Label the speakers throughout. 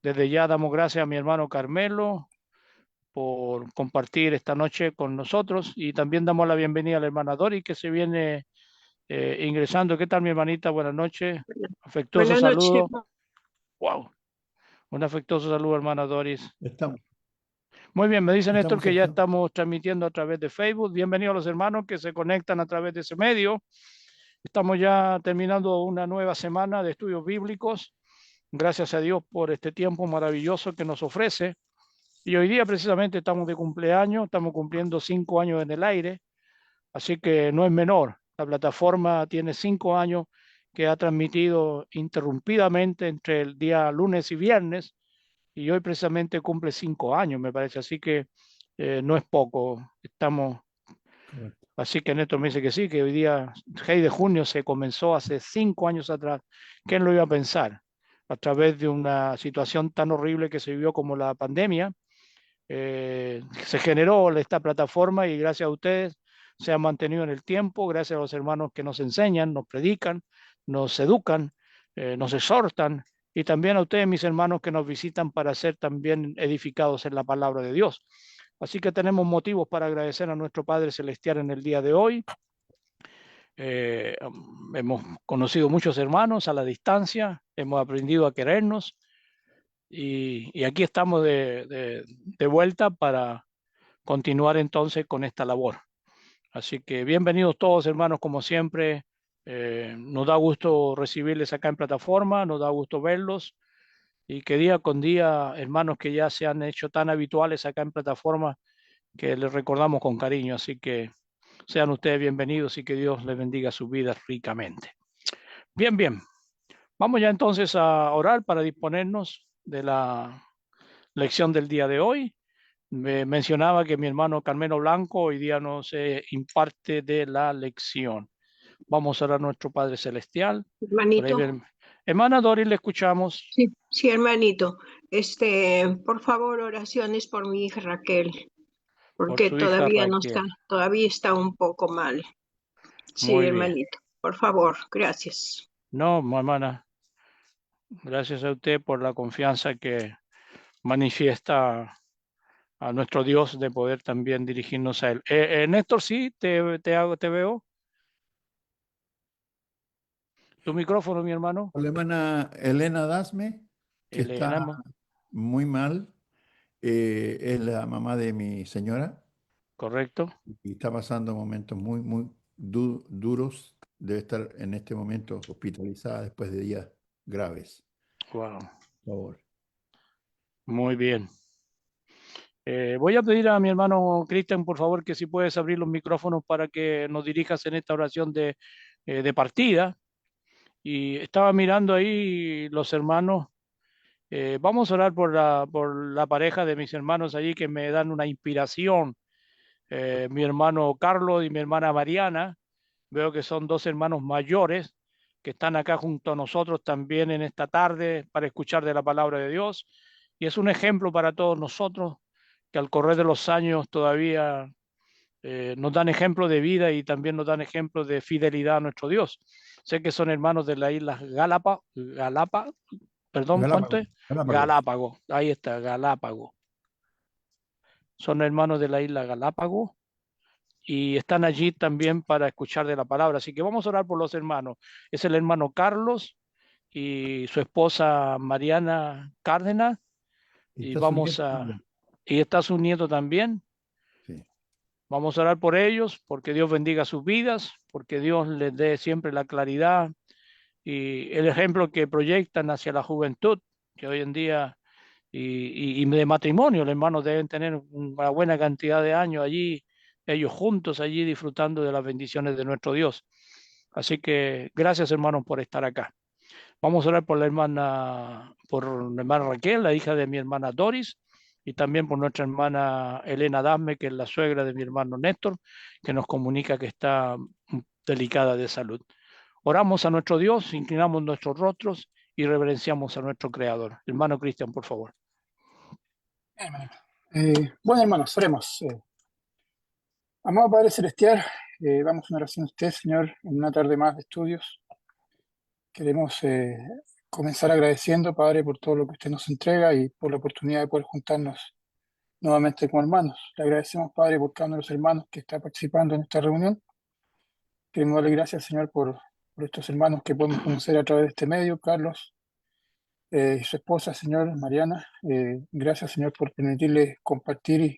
Speaker 1: Desde ya damos gracias a mi hermano Carmelo por compartir esta noche con nosotros y también damos la bienvenida a la hermana Dori que se viene ingresando. ¿Qué tal, mi hermanita? Buenas noches. Afectuoso
Speaker 2: Buenas noches.
Speaker 1: saludo. Wow. Un afectuoso saludo, hermana Doris.
Speaker 3: Estamos,
Speaker 1: Muy bien, me dice Néstor
Speaker 3: estamos
Speaker 1: que ya
Speaker 3: Sergio.
Speaker 1: estamos transmitiendo a través de Facebook. Bienvenidos a los hermanos que se conectan a través de ese medio. Estamos ya terminando una nueva semana de estudios bíblicos. Gracias a Dios por este tiempo maravilloso que nos ofrece. Y hoy día precisamente estamos de cumpleaños, estamos cumpliendo 5 años en el aire, así que no es menor. La plataforma tiene 5 años que ha transmitido interrumpidamente entre el día lunes y viernes, y hoy precisamente cumple 5 años, me parece, así que no es poco. Estamos,
Speaker 3: Correcto.
Speaker 1: así que Néstor me dice que sí, que hoy día, 6 de junio, se comenzó hace 5 años atrás. ¿Quién lo iba a pensar? A través de una situación tan horrible que se vivió como la pandemia, se generó esta plataforma y gracias a ustedes se ha mantenido en el tiempo, gracias a los hermanos que nos enseñan, nos predican, nos educan, nos exhortan y también a ustedes, mis hermanos, que nos visitan para ser también edificados en la palabra de Dios. Así que tenemos motivos para agradecer a nuestro Padre Celestial en el día de hoy. Hemos conocido muchos hermanos a la distancia, hemos aprendido a querernos y aquí estamos de vuelta para continuar entonces con esta labor. Así que bienvenidos todos, hermanos, como siempre. Nos da gusto recibirles acá en plataforma, nos da gusto verlos y que día con día, hermanos que ya se han hecho tan habituales acá en plataforma, que les recordamos con cariño. Así que sean ustedes bienvenidos y que Dios les bendiga sus vidas ricamente. Bien, bien. Vamos ya entonces a orar para disponernos de la lección del día de hoy. Me mencionaba que mi hermano Carmelo Blanco hoy día nos imparte de la lección. Vamos a orar a nuestro Padre Celestial. Por ahí
Speaker 2: Hermanito.
Speaker 1: Hermana Doris, le escuchamos.
Speaker 2: Sí, sí, hermanito. Por favor, oraciones por mi hija Raquel,
Speaker 1: Por
Speaker 2: porque
Speaker 1: su hija
Speaker 2: todavía
Speaker 1: Raquel.
Speaker 2: está un poco mal. Sí,
Speaker 1: Muy bien.
Speaker 2: hermanito. Por favor, gracias.
Speaker 1: No, hermana, gracias a usted por la confianza que manifiesta a nuestro Dios de poder también dirigirnos a Él. Néstor, sí, te veo. Tu micrófono, mi hermano.
Speaker 3: La hermana Elena Dasme, que está
Speaker 1: Elena,
Speaker 3: muy mal, es la mamá de mi señora
Speaker 1: correcto.
Speaker 3: y está pasando momentos muy duros. Debe estar en este momento hospitalizada después de días graves.
Speaker 1: Wow,
Speaker 3: Por favor.
Speaker 1: muy bien. Voy a pedir a mi hermano Cristian, por favor, que si puedes abrir los micrófonos para que nos dirijas en esta oración de partida. Y estaba mirando ahí los hermanos. Vamos a orar por la pareja de mis hermanos allí que me dan una inspiración. Mi hermano Carlos y mi hermana Mariana. Veo que son dos hermanos mayores que están acá junto a nosotros también en esta tarde para escuchar de la palabra de Dios. Y es un ejemplo para todos nosotros que al correr de los años todavía nos dan ejemplo de vida y también nos dan ejemplo de fidelidad a nuestro Dios. Sé que son hermanos de las islas perdón, ¿cuánto
Speaker 3: Galápagos.
Speaker 1: es?
Speaker 3: Galápagos.
Speaker 1: Galápagos, ahí está, Galápagos. Son hermanos de la isla Galápagos y están allí también para escuchar de la palabra. Así que vamos a orar por los hermanos. Es el hermano Carlos y su esposa Mariana Cárdenas
Speaker 3: Y
Speaker 1: y
Speaker 3: está su nieto también.
Speaker 1: y está su nieto también.
Speaker 3: Sí.
Speaker 1: Vamos a orar por ellos, porque Dios bendiga sus vidas, porque Dios les dé siempre la claridad y el ejemplo que proyectan hacia la juventud, que hoy en día, y de matrimonio, los hermanos deben tener una buena cantidad de años allí, ellos juntos allí disfrutando de las bendiciones de nuestro Dios. Así que gracias, hermanos, por estar acá. Vamos a orar por la hermana Raquel, la hija de mi hermana Doris, y también por nuestra hermana Elena Dasme, que es la suegra de mi hermano Néstor, que nos comunica que está delicada de salud. Oramos a nuestro Dios, inclinamos nuestros rostros y reverenciamos a nuestro Creador. Hermano Cristian, por favor.
Speaker 4: Hermanito. Bueno, hermanos, oremos. Amado Padre Celestial, vamos a una oración a usted, Señor, en una tarde más de estudios. Queremos comenzar agradeciendo, Padre, por todo lo que usted nos entrega y por la oportunidad de poder juntarnos nuevamente como hermanos. Le agradecemos, Padre, por cada uno de los hermanos que está participando en esta reunión. Queremos darle gracias, Señor, por estos hermanos que podemos conocer a través de este medio, Carlos y su esposa, Señor, Mariana. Gracias, Señor, por permitirles compartir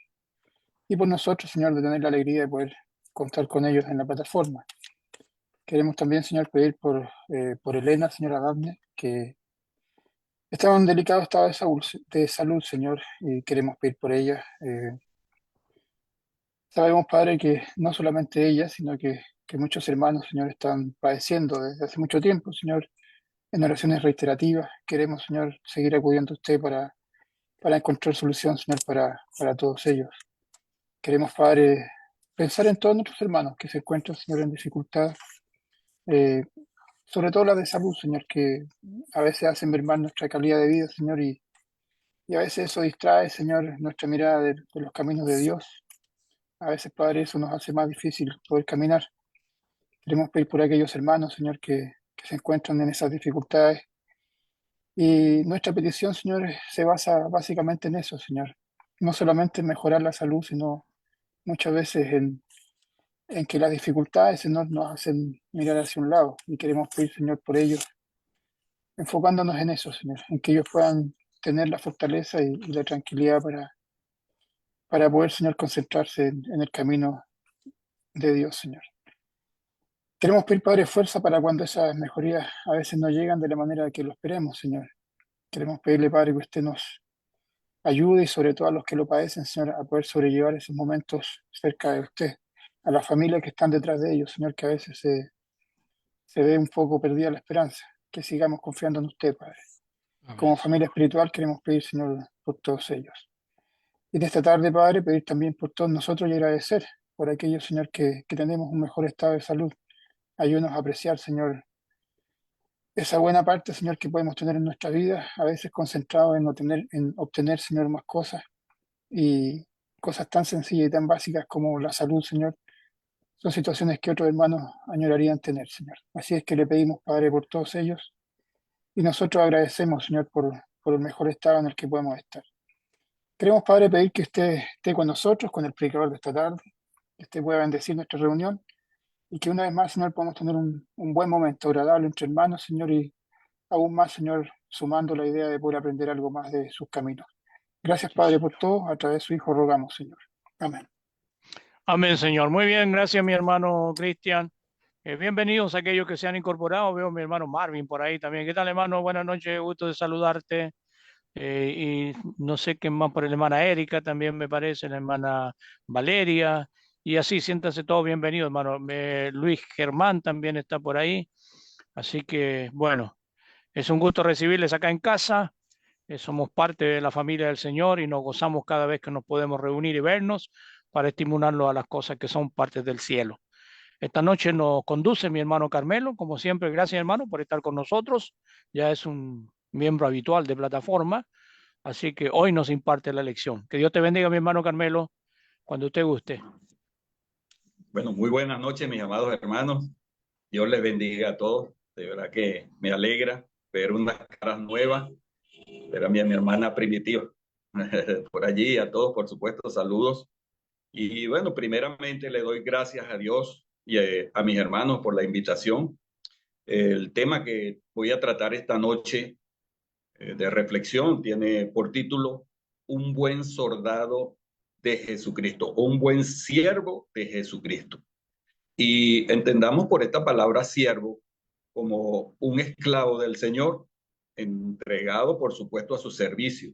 Speaker 4: y por nosotros, Señor, de tener la alegría de poder contar con ellos en la plataforma. Queremos también, Señor, pedir por Elena, señora Daphne, que está en un delicado estado de salud, Señor, y queremos pedir por ella. Sabemos, Padre, que no solamente ella, sino que muchos hermanos, Señor, están padeciendo desde hace mucho tiempo, Señor, en oraciones reiterativas. Queremos, Señor, seguir acudiendo a usted para encontrar solución, Señor, para todos ellos. Queremos, Padre, pensar en todos nuestros hermanos que se encuentran, Señor, en dificultad, sobre todo la de salud, Señor, que a veces hacen mermar nuestra calidad de vida, Señor, y a veces eso distrae, Señor, nuestra mirada de los caminos de Dios. A veces, Padre, eso nos hace más difícil poder caminar. Queremos pedir por aquellos hermanos, Señor, que se encuentran en esas dificultades. Y nuestra petición, Señor, se basa básicamente en eso, Señor. No solamente en mejorar la salud, sino muchas veces en que las dificultades, Señor, nos hacen mirar hacia un lado. Y queremos pedir, Señor, por ellos, enfocándonos en eso, Señor, en que ellos puedan tener la fortaleza y la tranquilidad para poder, Señor, concentrarse en el camino de Dios, Señor. Queremos pedir, Padre, fuerza para cuando esas mejorías a veces no llegan de la manera que lo esperemos, Señor. Queremos pedirle, Padre, que usted nos ayude y sobre todo a los que lo padecen, Señor, a poder sobrellevar esos momentos cerca de usted. A las familias que están detrás de ellos, Señor, que a veces se ve un poco perdida la esperanza. Que sigamos confiando en usted, Padre. Como
Speaker 1: Amén.
Speaker 4: familia espiritual queremos pedir, Señor, por todos ellos. Y en esta tarde, Padre, pedir también por todos nosotros y agradecer por aquellos, Señor, que tenemos un mejor estado de salud. Ayúdanos a apreciar, Señor, esa buena parte, Señor, que podemos tener en nuestra vida, a veces concentrado en obtener, Señor, más cosas y cosas tan sencillas y tan básicas como la salud, Señor, son situaciones que otros hermanos añorarían tener, Señor. Así es que le pedimos, Padre, por todos ellos y nosotros agradecemos, Señor, por el mejor estado en el que podemos estar. Queremos, Padre, pedir que usted esté con nosotros, con el predicador de esta tarde, que usted pueda bendecir nuestra reunión y que una vez más, Señor, podamos tener un buen momento agradable entre hermanos, Señor, y aún más, Señor, sumando la idea de poder aprender algo más de sus caminos. Gracias,
Speaker 1: Sí,
Speaker 4: Padre,
Speaker 1: Señor.
Speaker 4: por todo. A través de su Hijo rogamos, Señor. Amén.
Speaker 1: Amén, Señor. Muy bien, gracias, mi hermano Cristian. Bienvenidos a aquellos que se han incorporado. Veo a mi hermano Marvin por ahí también. ¿Qué tal, hermano? Buenas noches, gusto de saludarte. Y no sé qué más por la hermana Erika también me parece, la hermana Valeria. Y así, siéntanse todos bienvenidos, hermano. Luis Germán también está por ahí. Así que, bueno, es un gusto recibirles acá en casa. Somos parte de la familia del Señor y nos gozamos cada vez que nos podemos reunir y vernos para estimularlos a las cosas que son partes del cielo. Esta noche nos conduce mi hermano Carmelo, como siempre, gracias hermano por estar con nosotros. Ya es un miembro habitual de plataforma, así que hoy nos imparte la lección. Que Dios te bendiga, mi hermano Carmelo, cuando usted guste.
Speaker 5: Bueno, muy buenas noches, mis amados hermanos. Dios les bendiga a todos. De verdad que me alegra ver unas caras nuevas, ver a mi hermana Primitiva por allí, a todos, por supuesto, saludos. Y bueno, primeramente le doy gracias a Dios y a mis hermanos por la invitación. El tema que voy a tratar esta noche de reflexión tiene por título Un buen soldado de Jesucristo, o un buen siervo de Jesucristo. Y entendamos por esta palabra siervo como un esclavo del Señor, entregado, por supuesto, a su servicio.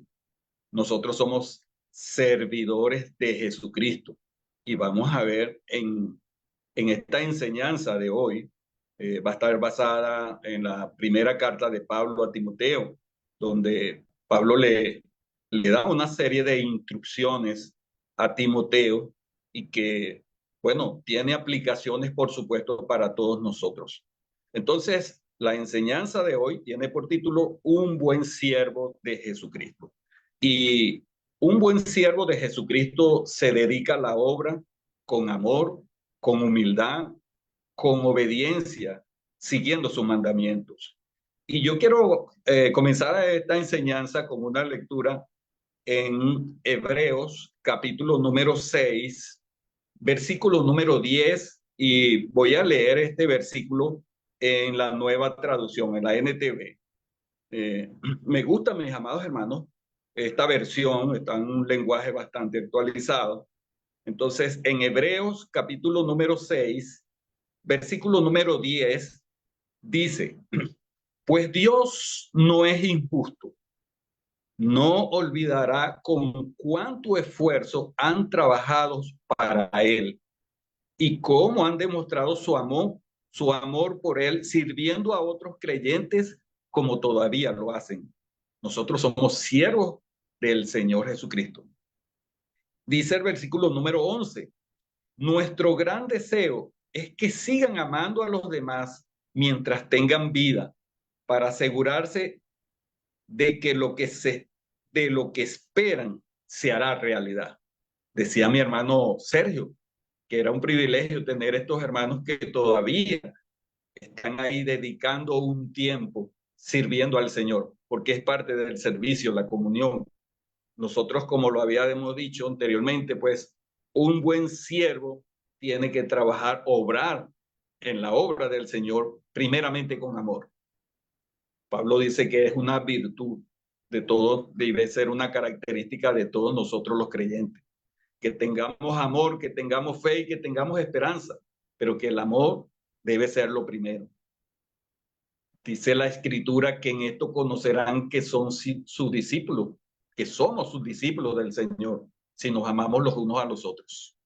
Speaker 5: Nosotros somos servidores de Jesucristo. Y vamos a ver en esta enseñanza de hoy, va a estar basada en la primera carta de Pablo a Timoteo, donde Pablo le da una serie de instrucciones a Timoteo y que, bueno, tiene aplicaciones, por supuesto, para todos nosotros. Entonces, la enseñanza de hoy tiene por título Un buen siervo de Jesucristo. Y un buen siervo de Jesucristo se dedica a la obra con amor, con humildad, con obediencia, siguiendo sus mandamientos. Y yo quiero comenzar esta enseñanza con una lectura en Hebreos, capítulo número 6, versículo número 10, y voy a leer este versículo en la Nueva Traducción, en la NTV. Me gusta, mis amados hermanos, esta versión, está en un lenguaje bastante actualizado. Entonces, en Hebreos, capítulo número 6, versículo número 10, dice: pues Dios no es injusto, no olvidará con cuánto esfuerzo han trabajado para Él y cómo han demostrado su amor por Él, sirviendo a otros creyentes como todavía lo hacen. Nosotros somos siervos del Señor Jesucristo. Dice el versículo número 11, nuestro gran deseo es que sigan amando a los demás mientras tengan vida, para asegurarse de que lo que esperan se hará realidad. Decía mi hermano Sergio, que era un privilegio tener estos hermanos que todavía están ahí dedicando un tiempo sirviendo al Señor, porque es parte del servicio, la comunión. Nosotros, como lo habíamos dicho anteriormente, pues un buen siervo tiene que trabajar, obrar en la obra del Señor, primeramente con amor. Pablo dice que es una virtud de todos, debe ser una característica de todos nosotros los creyentes. Que tengamos amor, que tengamos fe y que tengamos esperanza, pero que el amor debe ser lo primero. Dice la Escritura que en esto conocerán que son sus discípulos, que somos sus discípulos del Señor, si nos amamos los unos a los otros.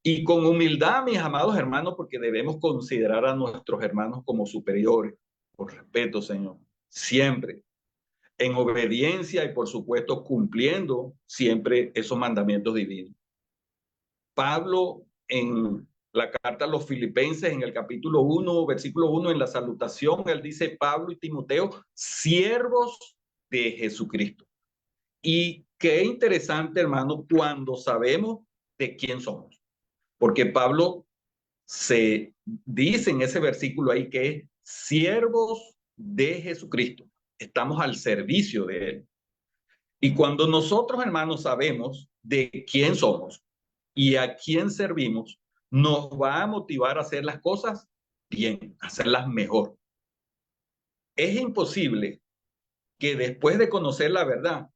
Speaker 5: Y con humildad, mis amados hermanos, porque debemos considerar a nuestros hermanos como superiores, por respeto, Señor, siempre, en obediencia y por supuesto cumpliendo siempre esos mandamientos divinos. Pablo en la carta a los Filipenses, en el capítulo 1, versículo 1, en la salutación, él dice: Pablo y Timoteo, siervos de Jesucristo. Y qué interesante, hermano, cuando sabemos de quién somos. Porque Pablo se dice en ese versículo ahí que es siervos de Jesucristo. Estamos al servicio de Él. Y cuando nosotros, hermanos, sabemos de quién somos y a quién servimos, nos va a motivar a hacer las cosas bien, a hacerlas mejor. Es imposible que después de conocer la verdad,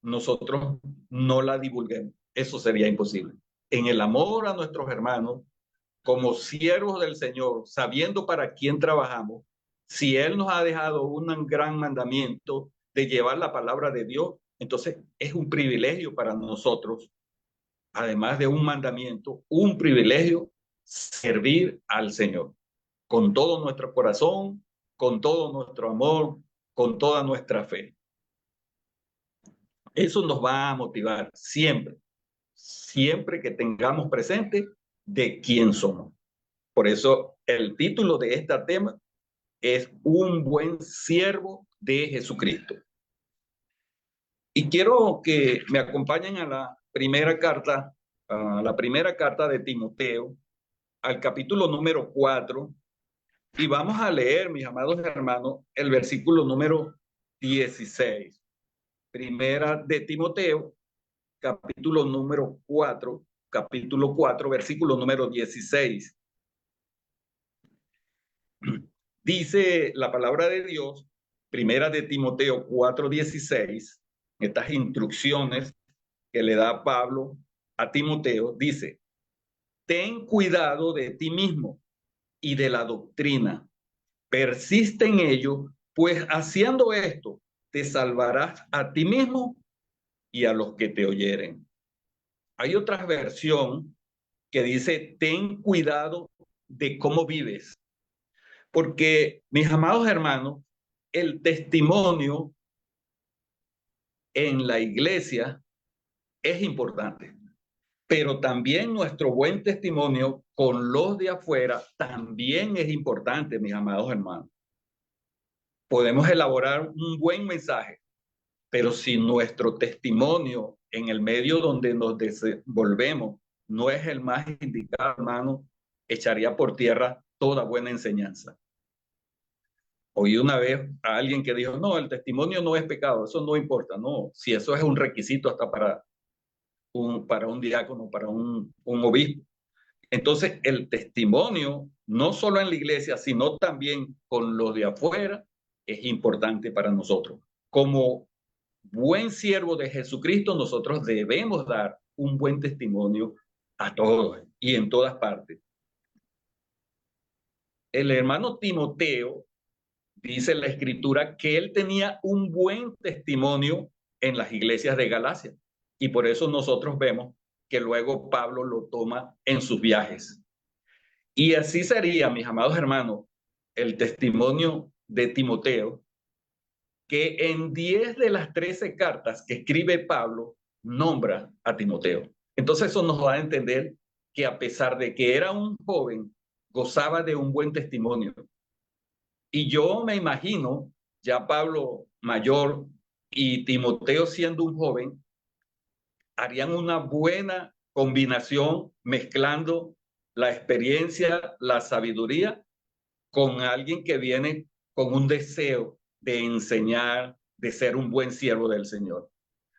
Speaker 5: nosotros no la divulguemos. Eso sería imposible. En el amor a nuestros hermanos, como siervos del Señor, sabiendo para quién trabajamos, si Él nos ha dejado un gran mandamiento de llevar la palabra de Dios, entonces es un privilegio para nosotros, además de un mandamiento, un privilegio servir al Señor con todo nuestro corazón, con todo nuestro amor, con toda nuestra fe. Eso nos va a motivar siempre, siempre que tengamos presente de quién somos. Por eso el título de este tema es Un buen siervo de Jesucristo. Y quiero que me acompañen a la primera carta de Timoteo, al capítulo número 4, y vamos a leer, mis amados hermanos, el versículo número 16. Primera de Timoteo, capítulo 4, versículo número 16. Dice la palabra de Dios, primera de Timoteo 4:16, estas instrucciones que le da Pablo a Timoteo, dice: ten cuidado de ti mismo y de la doctrina, persiste en ello, pues haciendo esto te salvarás a ti mismo y a los que te oyeren. Hay otra versión que dice: ten cuidado de cómo vives. Porque, mis amados hermanos, el testimonio en la iglesia es importante, pero también nuestro buen testimonio con los de afuera también es importante, mis amados hermanos. Podemos elaborar un buen mensaje, pero si nuestro testimonio en el medio donde nos desenvolvemos no es el más indicado, hermano, echaría por tierra toda buena enseñanza. Oí una vez a alguien que dijo, no, el testimonio no es pecado, eso no importa. No, si eso es un requisito hasta para un diácono, para un obispo. Entonces, el testimonio, no solo en la iglesia, sino también con los de afuera, es importante para nosotros. Como buen siervo de Jesucristo, nosotros debemos dar un buen testimonio a todos y en todas partes. El hermano Timoteo dice en la Escritura que él tenía un buen testimonio en las iglesias de Galacia. Y por eso nosotros vemos que luego Pablo lo toma en sus viajes. Y así sería, mis amados hermanos, el testimonio de Timoteo, que en 10 de las 13 cartas que escribe Pablo, nombra a Timoteo. Entonces eso nos da a entender que a pesar de que era un joven, gozaba de un buen testimonio. Y yo me imagino, ya Pablo mayor y Timoteo siendo un joven, harían una buena combinación mezclando la experiencia, la sabiduría, con alguien que viene con un deseo de enseñar, de ser un buen siervo del Señor.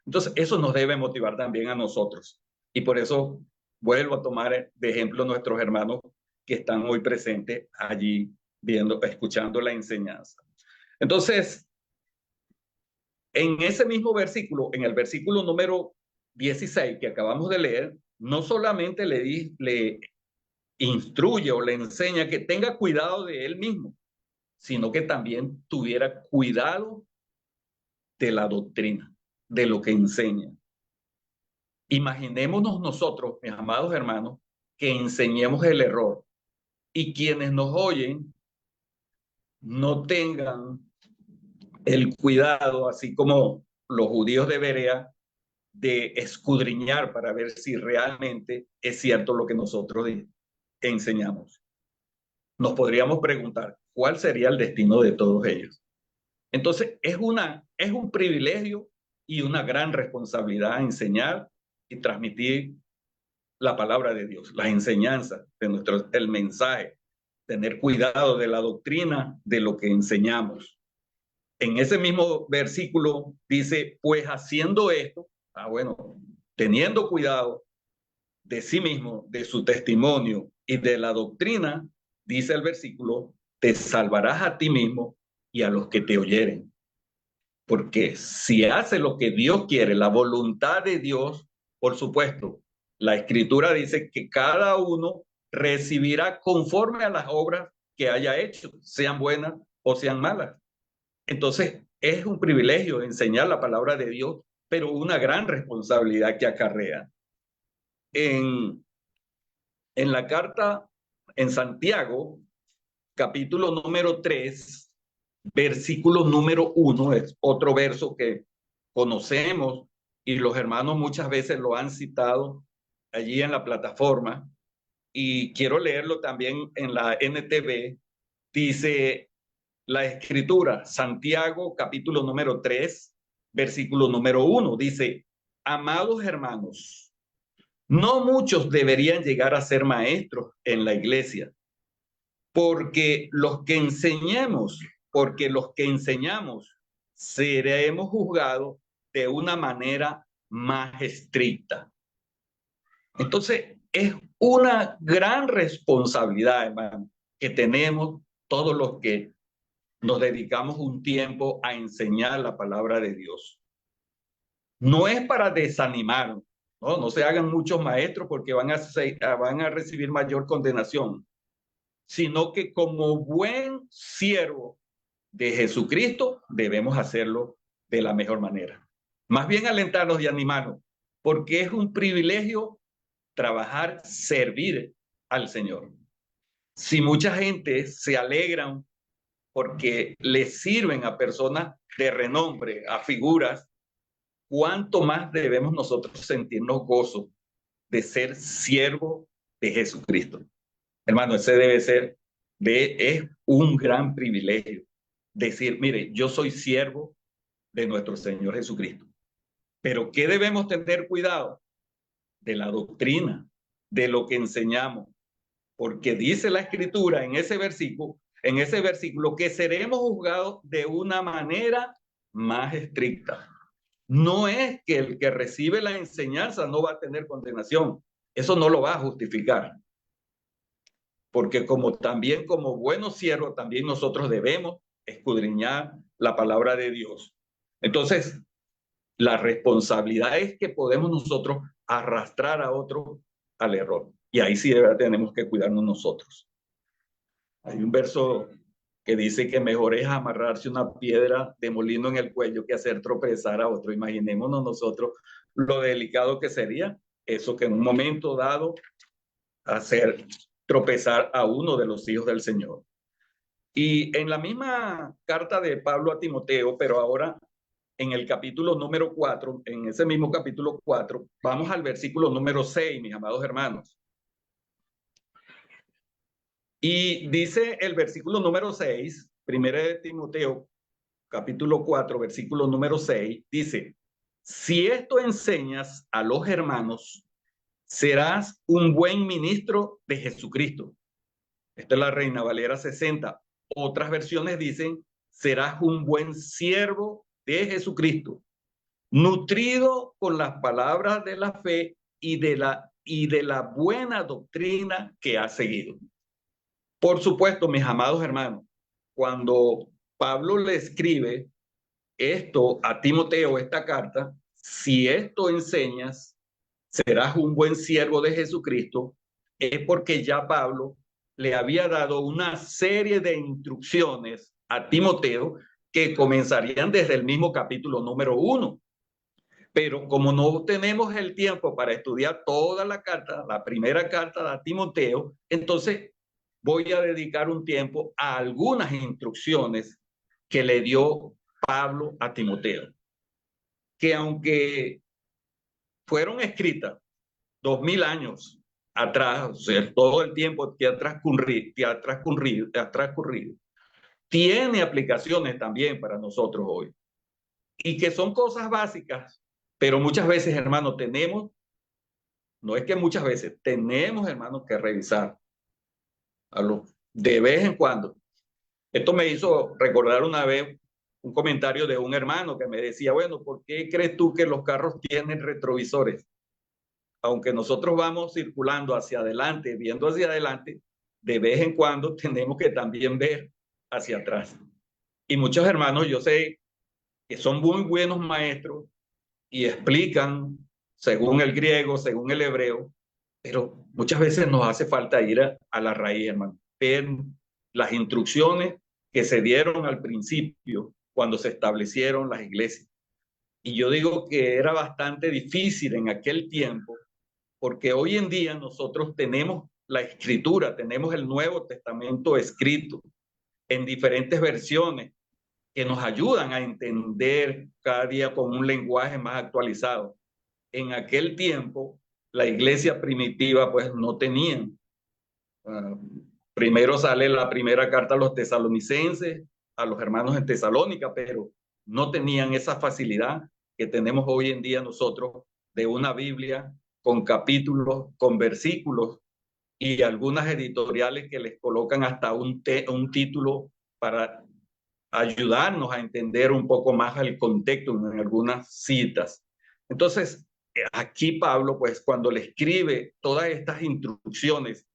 Speaker 5: Entonces, eso nos debe motivar también a nosotros. Y por eso vuelvo a tomar de ejemplo a nuestros hermanos que están hoy presentes allí viendo, escuchando la enseñanza. Entonces, en ese mismo versículo, en el versículo número 16 que acabamos de leer, no solamente le instruye o le enseña que tenga cuidado de él mismo, sino que también tuviera cuidado de la doctrina, de lo que enseña. Imaginémonos nosotros, mis amados hermanos, que enseñemos el error y quienes nos oyen no tengan el cuidado, así como los judíos de Berea, de escudriñar para ver si realmente es cierto lo que nosotros enseñamos. Nos podríamos preguntar, ¿cuál sería el destino de todos ellos? Entonces, es un privilegio y una gran responsabilidad enseñar y transmitir la palabra de Dios, las enseñanzas de el mensaje, tener cuidado de la doctrina de lo que enseñamos. En ese mismo versículo dice, pues haciendo esto, bueno, teniendo cuidado de sí mismo, de su testimonio y de la doctrina, dice el versículo, te salvarás a ti mismo y a los que te oyeren. Porque si hace lo que Dios quiere, la voluntad de Dios, por supuesto, la Escritura dice que cada uno recibirá conforme a las obras que haya hecho, sean buenas o sean malas. Entonces, es un privilegio enseñar la palabra de Dios, pero una gran responsabilidad que acarrea. En la carta en Santiago, capítulo número 3, versículo número 1, es otro verso que conocemos y los hermanos muchas veces lo han citado allí en la plataforma, y quiero leerlo también en la NTV. Dice la Escritura, Santiago capítulo número 3, versículo número 1, dice, amados hermanos, no muchos deberían llegar a ser maestros en la iglesia, porque los que enseñamos seremos juzgados de una manera más estricta. Entonces, es una gran responsabilidad, hermano, que tenemos todos los que nos dedicamos un tiempo a enseñar la palabra de Dios. No es para desanimar, no se hagan muchos maestros porque van a recibir mayor condenación, sino que como buen siervo de Jesucristo debemos hacerlo de la mejor manera. Más bien alentarnos y animarnos, porque es un privilegio trabajar, servir al Señor. Si mucha gente se alegran porque les sirven a personas de renombre, a figuras, ¿cuánto más debemos nosotros sentirnos gozo de ser siervo de Jesucristo? Hermano, ese debe ser, es un gran privilegio. Decir, mire, yo soy siervo de nuestro Señor Jesucristo. Pero ¿qué debemos tener cuidado? De la doctrina, de lo que enseñamos. Porque dice la Escritura en ese versículo en ese versículo que seremos juzgados de una manera más estricta. No es que el que recibe la enseñanza no va a tener condenación. Eso no lo va a justificar. Porque también como buenos siervos, también nosotros debemos escudriñar la palabra de Dios. Entonces, la responsabilidad es que podemos nosotros arrastrar a otro al error. Y ahí sí de verdad tenemos que cuidarnos nosotros. Hay un verso que dice que mejor es amarrarse una piedra de molino en el cuello que hacer tropezar a otro. Imaginémonos nosotros lo delicado que sería eso, que en un momento dado hacer tropezar a uno de los hijos del Señor. Y en la misma carta de Pablo a Timoteo, pero ahora en el capítulo número 4, en ese mismo capítulo 4, vamos al versículo número 6, mis amados hermanos. Y dice el versículo número 6, primera de Timoteo, capítulo 4, versículo número 6, dice, si esto enseñas a los hermanos, serás un buen ministro de Jesucristo. Esta es la Reina Valera 60. Otras versiones dicen, serás un buen siervo de Jesucristo, nutrido con las palabras de la fe y de la buena doctrina que has seguido. Por supuesto, mis amados hermanos, cuando Pablo le escribe esto a Timoteo, esta carta, si esto enseñas, serás un buen siervo de Jesucristo, es porque ya Pablo le había dado una serie de instrucciones a Timoteo que comenzarían desde el mismo capítulo número 1. Pero como no tenemos el tiempo para estudiar toda la carta, la primera carta de Timoteo, entonces voy a dedicar un tiempo a algunas instrucciones que le dio Pablo a Timoteo, que aunque fueron escritas 2000 años atrás, o sea, todo el tiempo que ha transcurrido, tiene aplicaciones también para nosotros hoy. Y que son cosas básicas, pero muchas veces, hermanos, no es que muchas veces, tenemos, hermanos, que revisar de vez en cuando. Esto me hizo recordar una vez un comentario de un hermano que me decía, bueno, ¿por qué crees tú que los carros tienen retrovisores? Aunque nosotros vamos circulando hacia adelante, viendo hacia adelante, de vez en cuando tenemos que también ver hacia atrás. Y muchos hermanos, yo sé que son muy buenos maestros y explican según el griego, según el hebreo, pero muchas veces nos hace falta ir a la raíz, hermano, ver las instrucciones que se dieron al principio cuando se establecieron las iglesias. Y yo digo que era bastante difícil en aquel tiempo, porque hoy en día nosotros tenemos la escritura, tenemos el Nuevo Testamento escrito en diferentes versiones que nos ayudan a entender cada día con un lenguaje más actualizado. En aquel tiempo, la iglesia primitiva pues no tenían. Primero sale la primera carta a los tesalonicenses, a los hermanos en Tesalónica, pero no tenían esa facilidad que tenemos hoy en día nosotros de una Biblia con capítulos, con versículos y algunas editoriales que les colocan hasta un título para ayudarnos a entender un poco más el contexto en algunas citas. Entonces, aquí Pablo, pues cuando le escribe todas estas instrucciones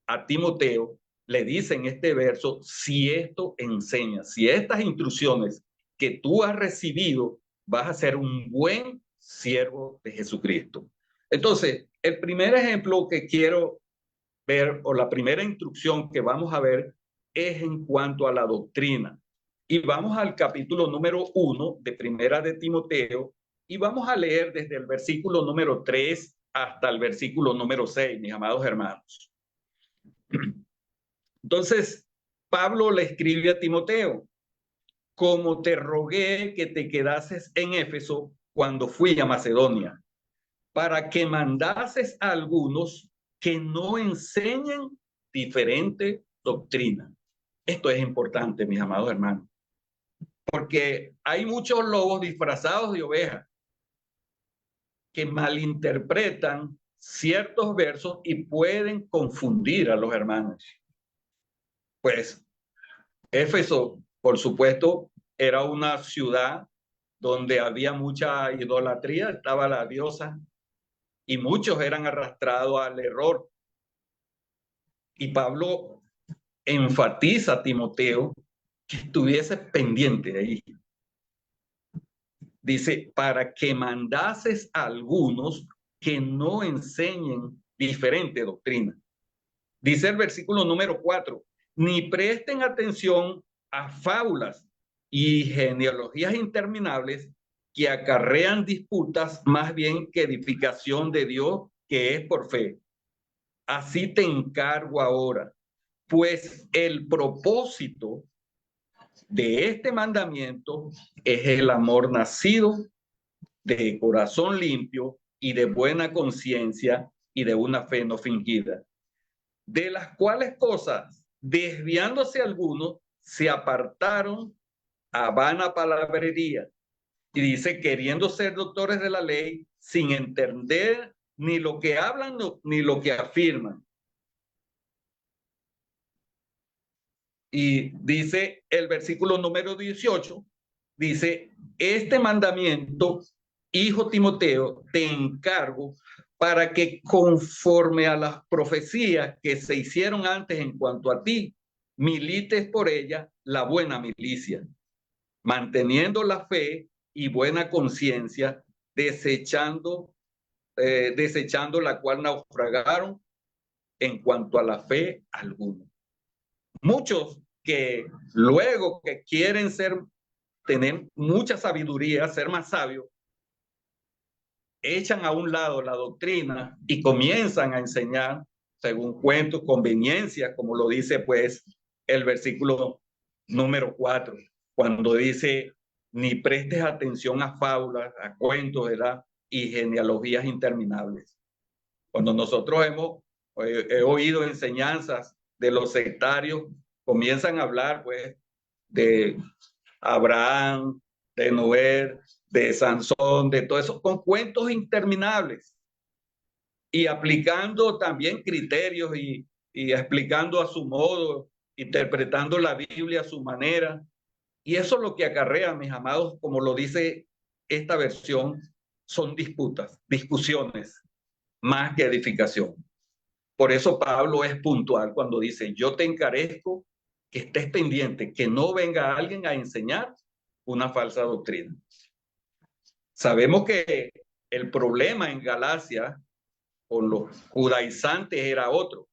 Speaker 5: a Timoteo, le dice en este verso, si esto enseña, si estas instrucciones que tú has recibido, vas a ser un buen siervo de Jesucristo. Entonces, el primer ejemplo que quiero ver, o la primera instrucción que vamos a ver, es en cuanto a la doctrina. Y vamos al capítulo número 1 de Primera de Timoteo, y vamos a leer desde el versículo número 3 hasta el versículo número 6, mis amados hermanos. Entonces, Pablo le escribe a Timoteo, como te rogué que te quedases en Éfeso cuando fui a Macedonia, para que mandases a algunos que no enseñen diferente doctrina. Esto es importante, mis amados hermanos, porque hay muchos lobos disfrazados de ovejas que malinterpretan ciertos versos y pueden confundir a los hermanos. Pues Éfeso, por supuesto, era una ciudad donde había mucha idolatría, estaba la diosa, y muchos eran arrastrados al error. Y Pablo enfatiza a Timoteo que estuviese pendiente ahí. Dice, para que mandases a algunos que no enseñen diferente doctrina. Dice el versículo número 4, ni presten atención a fábulas y genealogías interminables que acarrean disputas más bien que edificación de Dios que es por fe. Así te encargo ahora, pues el propósito de este mandamiento es el amor nacido de corazón limpio y de buena conciencia y de una fe no fingida, de las cuales cosas, desviándose algunos, se apartaron a vana palabrería. Y dice, queriendo ser doctores de la ley, sin entender ni lo que hablan ni lo que afirman. Y dice el versículo número 18, dice, este mandamiento, hijo Timoteo, te encargo para que conforme a las profecías que se hicieron antes en cuanto a ti, milites por ella la buena milicia, manteniendo la fe y buena conciencia, desechando la cual naufragaron en cuanto a la fe alguna. Muchos que luego que quieren tener mucha sabiduría, ser más sabios, echan a un lado la doctrina y comienzan a enseñar según cuentos, conveniencias, como lo dice pues el versículo número 4, cuando dice, ni prestes atención a fábulas, a cuentos, ¿verdad? Y genealogías interminables. Cuando nosotros he oído enseñanzas de los sectarios, comienzan a hablar pues de Abraham, de Noé, de Sansón, de todo eso, con cuentos interminables y aplicando también criterios y explicando a su modo, interpretando la Biblia a su manera. Y eso es lo que acarrea, mis amados, como lo dice esta versión, son disputas, discusiones, más que edificación. Por eso Pablo es puntual cuando dice, yo te encarezco que estés pendiente, que no venga alguien a enseñar una falsa doctrina. Sabemos que el problema en Galacia con los judaizantes era otro,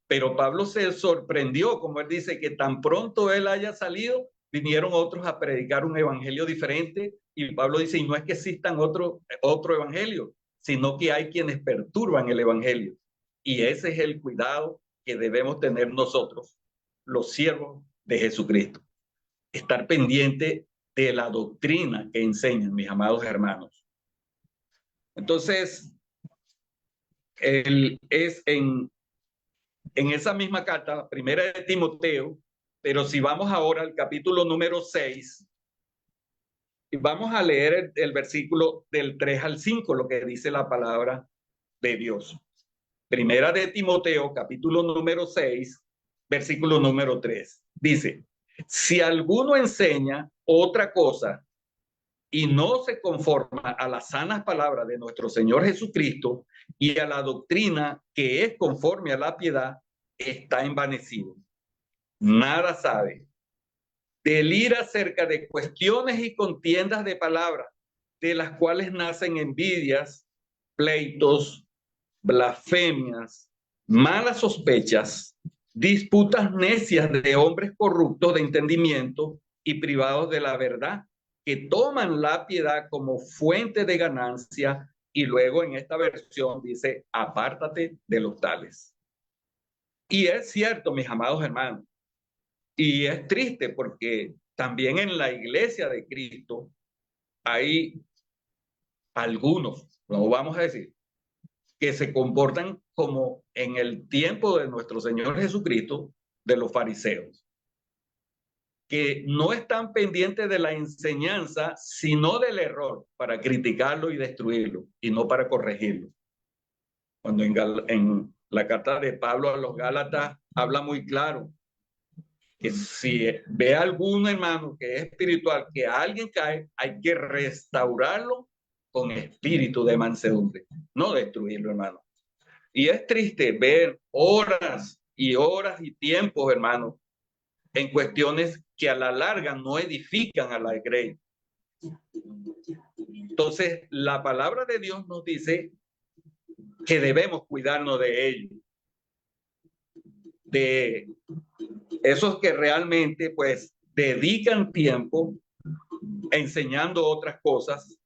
Speaker 5: pero Pablo se sorprendió, como él dice, que tan pronto él haya salido, vinieron otros a predicar un evangelio diferente, y Pablo dice, y no es que existan otro evangelio, sino que hay quienes perturban el evangelio. Y ese es el cuidado que debemos tener nosotros, los siervos de Jesucristo. Estar pendiente de la doctrina que enseñan, mis amados hermanos. Entonces, él es en esa misma carta, primera de Timoteo, pero si vamos ahora al capítulo número 6, y vamos a leer el versículo del 3 al 5, lo que dice la palabra de Dios. Primera de Timoteo, capítulo número 6, versículo número 3. Dice, si alguno enseña otra cosa y no se conforma a las sanas palabras de nuestro Señor Jesucristo y a la doctrina que es conforme a la piedad, está envanecido. Nada sabe. Delira acerca de cuestiones y contiendas de palabras, de las cuales nacen envidias, pleitos, blasfemias, malas sospechas, disputas necias de hombres corruptos de entendimiento y privados de la verdad, que toman la piedad como fuente de ganancia, y luego en esta versión dice, apártate de los tales. Y es cierto, mis amados hermanos, y es triste porque también en la iglesia de Cristo hay algunos, no vamos a decir, que se comportan como en el tiempo de nuestro Señor Jesucristo, de los fariseos, que no están pendientes de la enseñanza, sino del error, para criticarlo y destruirlo, y no para corregirlo. Cuando en la carta de Pablo a los Gálatas habla muy claro, que si ve a algún hermano que es espiritual, que alguien cae, hay que restaurarlo con espíritu de mansedumbre, no destruirlo, hermano. Y es triste ver horas y horas y tiempos, hermano, en cuestiones que a la larga no edifican a la iglesia. Entonces, la palabra de Dios nos dice que debemos cuidarnos de ellos, de esos que realmente pues dedican tiempo enseñando otras cosas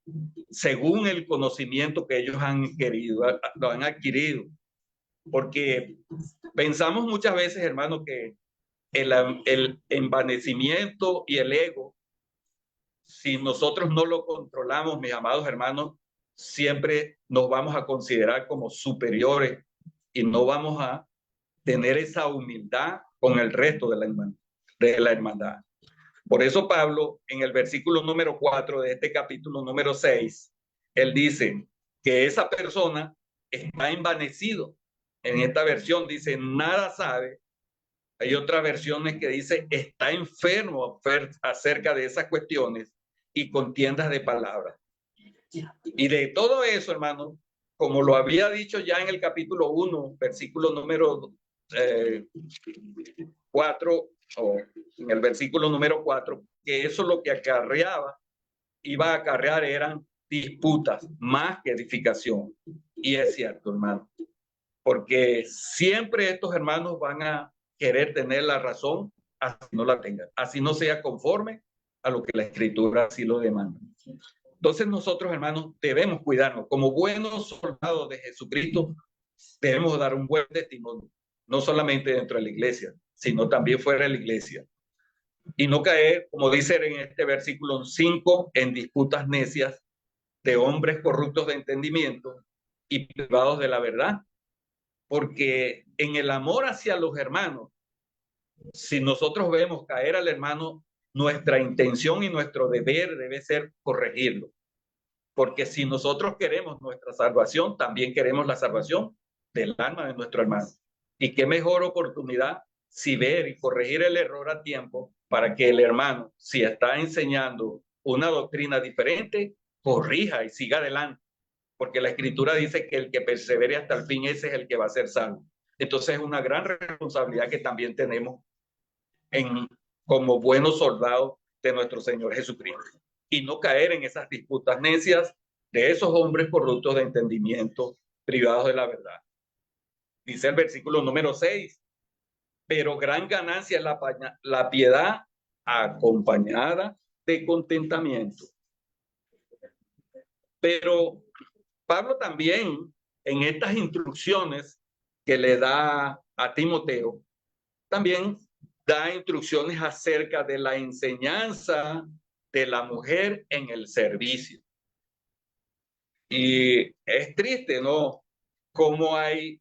Speaker 5: según el conocimiento que ellos han querido, lo han adquirido. Porque pensamos muchas veces, hermano, que el envanecimiento y el ego, si nosotros no lo controlamos, mis amados hermanos, siempre nos vamos a considerar como superiores y no vamos a tener esa humildad con el resto de la hermandad. Por eso Pablo, en el versículo número 4 de este capítulo número 6, él dice que esa persona está envanecido. En esta versión dice, nada sabe. Hay otras versiones que dice, está enfermo acerca de esas cuestiones y contiendas de palabras. Y de todo eso, hermano, como lo había dicho ya en el capítulo 1, versículo número 4, o en el versículo número 4, que eso lo que iba a acarrear eran disputas más que edificación. Y es cierto, hermano, porque siempre estos hermanos van a querer tener la razón, así no la tengan, así no sea conforme a lo que la Escritura así lo demanda. Entonces nosotros, hermanos, debemos cuidarnos. Como buenos soldados de Jesucristo, debemos dar un buen testimonio, no solamente dentro de la iglesia, sino también fuera de la iglesia. Y no caer, como dice en este versículo 5, en disputas necias de hombres corruptos de entendimiento y privados de la verdad. Porque en el amor hacia los hermanos, si nosotros vemos caer al hermano, nuestra intención y nuestro deber debe ser corregirlo. Porque si nosotros queremos nuestra salvación, también queremos la salvación del alma de nuestro hermano. Y qué mejor oportunidad si ver y corregir el error a tiempo para que el hermano, si está enseñando una doctrina diferente, corrija y siga adelante. Porque la Escritura dice que el que persevere hasta el fin, ese es el que va a ser salvo. Entonces es una gran responsabilidad que también tenemos como buenos soldados de nuestro Señor Jesucristo. Y no caer en esas disputas necias de esos hombres corruptos de entendimiento, privados de la verdad. Dice el versículo número 6, pero gran ganancia es la piedad acompañada de contentamiento. Pero Pablo también, en estas instrucciones que le da a Timoteo, también da instrucciones acerca de la enseñanza de la mujer en el servicio. Y es triste, ¿no? Cómo hay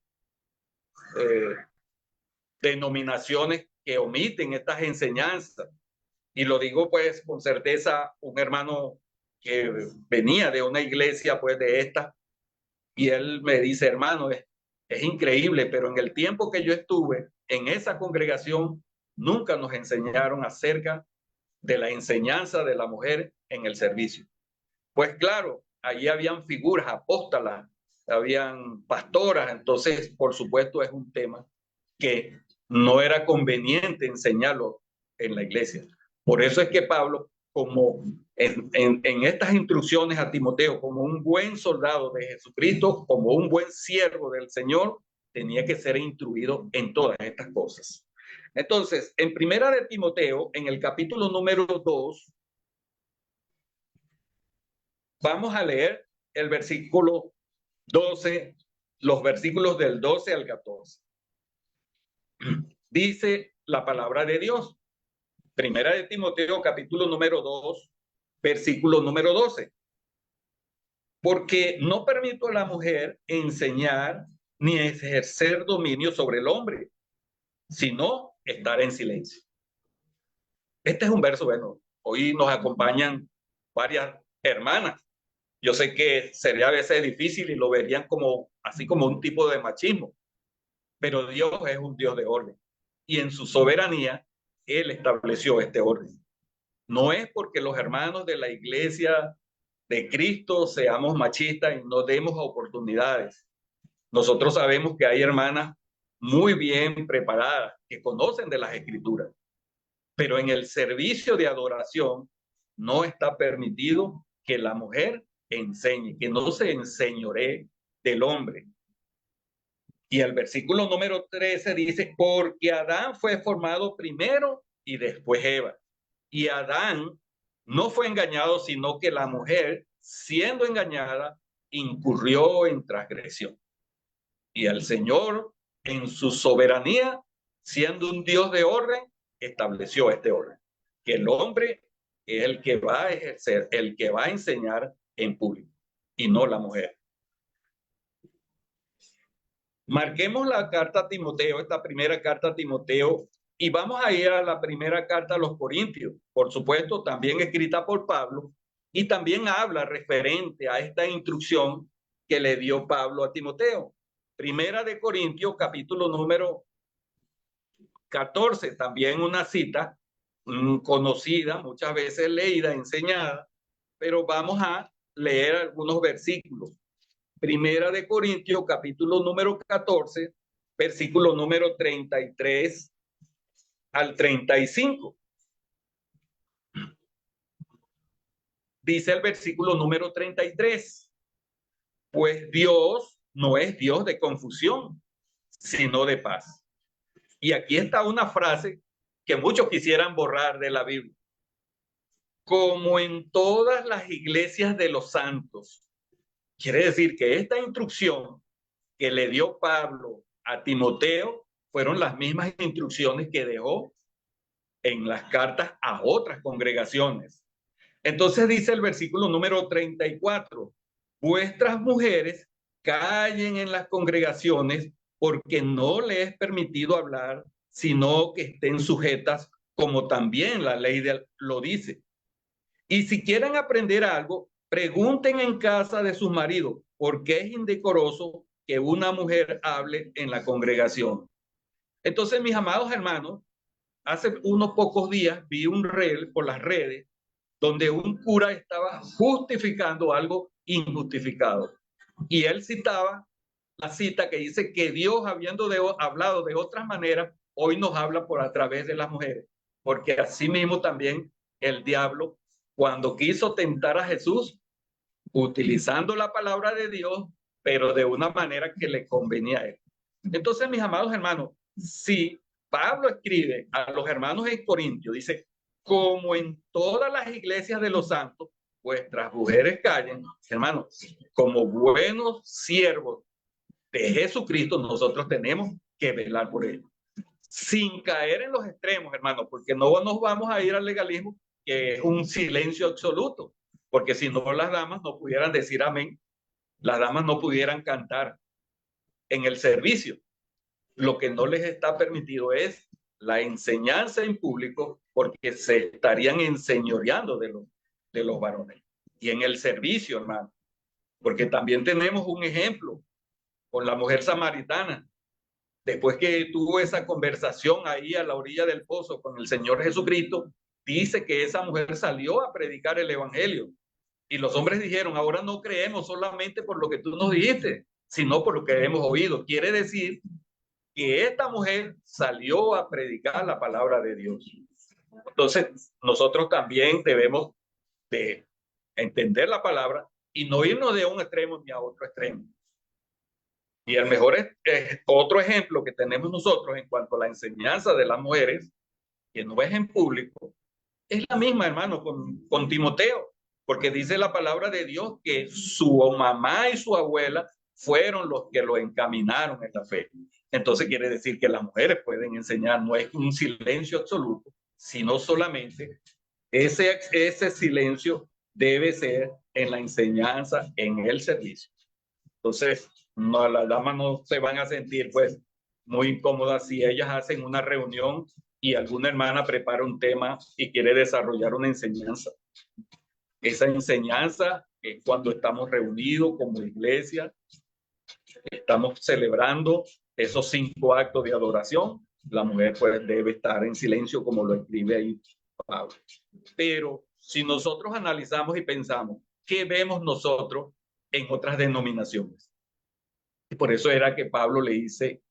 Speaker 5: denominaciones que omiten estas enseñanzas. Y lo digo pues con certeza, un hermano que venía de una iglesia pues de esta, y él me dice, hermano, es increíble, pero en el tiempo que yo estuve en esa congregación, nunca nos enseñaron acerca de la enseñanza de la mujer en el servicio. Pues claro, allí habían figuras apóstolas, habían pastoras, entonces por supuesto es un tema que no era conveniente enseñarlo en la iglesia. Por eso es que Pablo, como en estas instrucciones a Timoteo, como un buen soldado de Jesucristo, como un buen siervo del Señor, tenía que ser instruido en todas estas cosas. Entonces, en primera de Timoteo, en el capítulo número 2, vamos a leer el versículo 12, los versículos del 12 al 14. Dice la palabra de Dios. Primera de Timoteo, capítulo número 2, versículo número 12. Porque no permito a la mujer enseñar ni ejercer dominio sobre el hombre, sino estar en silencio. Este es un verso, bueno, hoy nos acompañan varias hermanas. Yo sé que sería a veces difícil y lo verían como, así como un tipo de machismo, pero Dios es un Dios de orden. Y en su soberanía, Él estableció este orden. No es porque los hermanos de la iglesia de Cristo seamos machistas y no demos oportunidades. Nosotros sabemos que hay hermanas muy bien preparadas que conocen de las escrituras, pero en el servicio de adoración no está permitido que la mujer enseñe, que no se enseñoree del hombre. Y el versículo número 13 dice, porque Adán fue formado primero y después Eva. Y Adán no fue engañado, sino que la mujer, siendo engañada, incurrió en transgresión. Y el Señor, en su soberanía, siendo un Dios de orden, estableció este orden. Que el hombre es el que va a ejercer, el que va a enseñar en público, y no la mujer. Marquemos la carta a Timoteo, esta primera carta a Timoteo, y vamos a ir a la primera carta a los Corintios, por supuesto, también escrita por Pablo, y también habla referente a esta instrucción que le dio Pablo a Timoteo. Primera de Corintios, capítulo número 14, también una cita conocida, muchas veces leída, enseñada, pero vamos a leer algunos versículos. Primera de Corintios, capítulo número 14, versículo número 33 al 35. Dice el versículo número 33, pues Dios no es Dios de confusión, sino de paz. Y aquí está una frase que muchos quisieran borrar de la Biblia. Como en todas las iglesias de los santos. Quiere decir que esta instrucción que le dio Pablo a Timoteo fueron las mismas instrucciones que dejó en las cartas a otras congregaciones. Entonces dice el versículo número 34, vuestras mujeres callen en las congregaciones porque no les es permitido hablar, sino que estén sujetas, como también la ley lo dice. Y si quieren aprender algo, pregunten en casa de sus maridos, porque es indecoroso que una mujer hable en la congregación. Entonces, mis amados hermanos, hace unos pocos días vi un reel por las redes donde un cura estaba justificando algo injustificado. Y él citaba la cita que dice que Dios, habiendo hablado de otras maneras, hoy nos habla por a través de las mujeres. Porque así mismo también el diablo, cuando quiso tentar a Jesús, utilizando la palabra de Dios, pero de una manera que le convenía a él. Entonces, mis amados hermanos, si Pablo escribe a los hermanos en Corintios, dice, como en todas las iglesias de los santos, vuestras mujeres callen, hermanos, como buenos siervos de Jesucristo, nosotros tenemos que velar por ellos, sin caer en los extremos, hermanos, porque no nos vamos a ir al legalismo, que es un silencio absoluto, porque si no las damas no pudieran decir amén, las damas no pudieran cantar en el servicio. Lo que no les está permitido es la enseñanza en público, porque se estarían enseñoreando de los varones. Y en el servicio, hermano, porque también tenemos un ejemplo con la mujer samaritana. Después que tuvo esa conversación ahí a la orilla del pozo con el Señor Jesucristo, dice que esa mujer salió a predicar el evangelio. Y los hombres dijeron, ahora no creemos solamente por lo que tú nos dijiste, sino por lo que hemos oído. Quiere decir que esta mujer salió a predicar la palabra de Dios. Entonces, nosotros también debemos de entender la palabra y no irnos de un extremo ni a otro extremo. Y el mejor otro ejemplo que tenemos nosotros en cuanto a la enseñanza de las mujeres, que no es en público, es la misma, hermano, con Timoteo, porque dice la palabra de Dios que su mamá y su abuela fueron los que lo encaminaron en la fe. Entonces quiere decir que las mujeres pueden enseñar, no es un silencio absoluto, sino solamente ese silencio debe ser en la enseñanza, en el servicio. Entonces, no, las damas no se van a sentir pues muy incómodas si ellas hacen una reunión y alguna hermana prepara un tema y quiere desarrollar una enseñanza. Esa enseñanza es cuando estamos reunidos como iglesia, estamos celebrando esos 5 actos de adoración, la mujer pues debe estar en silencio, como lo escribe ahí Pablo. Pero si nosotros analizamos y pensamos, ¿qué vemos nosotros en otras denominaciones? Y por eso era que Pablo le dice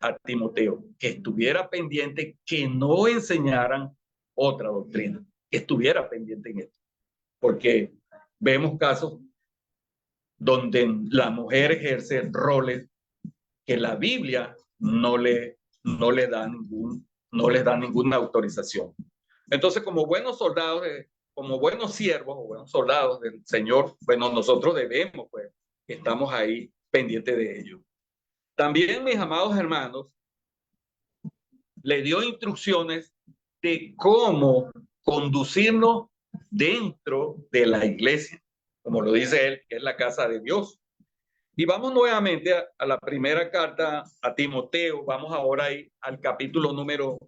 Speaker 5: a Timoteo que estuviera pendiente, que no enseñaran otra doctrina, que estuviera pendiente en esto. Porque vemos casos donde la mujer ejerce roles que la Biblia no le da ninguna autorización. Entonces, como buenos soldados, como buenos siervos o buenos soldados del Señor, bueno, nosotros debemos, pues, estamos ahí pendientes de ello. También, mis amados hermanos, le dio instrucciones de cómo conducirnos dentro de la iglesia, como lo dice él, que es la casa de Dios. Y vamos nuevamente a la primera carta a Timoteo. Vamos ahora ahí al capítulo número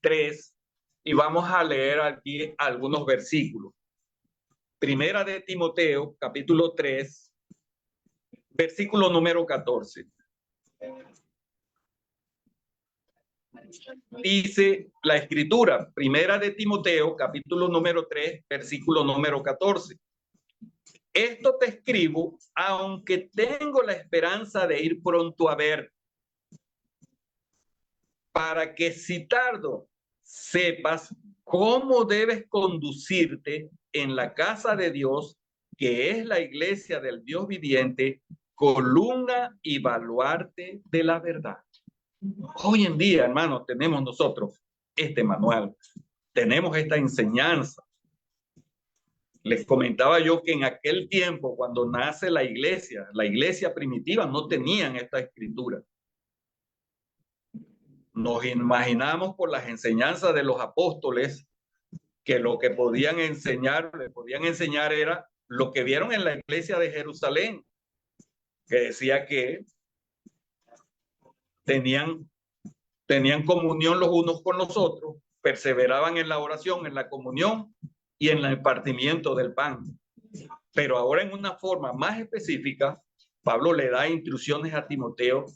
Speaker 5: 3 y vamos a leer aquí algunos versículos. Primera de Timoteo, capítulo 3, versículo número 14. Dice la escritura, primera de Timoteo, capítulo número 3, versículo número 14. Esto te escribo, aunque tengo la esperanza de ir pronto a ver, para que si tardo sepas cómo debes conducirte en la casa de Dios, que es la iglesia del Dios viviente, columna y baluarte de la verdad. Hoy en día, hermanos, tenemos nosotros este manual, tenemos esta enseñanza. Les comentaba yo que en aquel tiempo, cuando nace la iglesia primitiva, no tenían esta escritura. Nos imaginamos por las enseñanzas de los apóstoles que lo que podían enseñar era lo que vieron en la iglesia de Jerusalén, que decía que tenían comunión los unos con los otros, perseveraban en la oración, en la comunión y en el partimiento del pan. Pero ahora en una forma más específica, Pablo le da instrucciones a Timoteo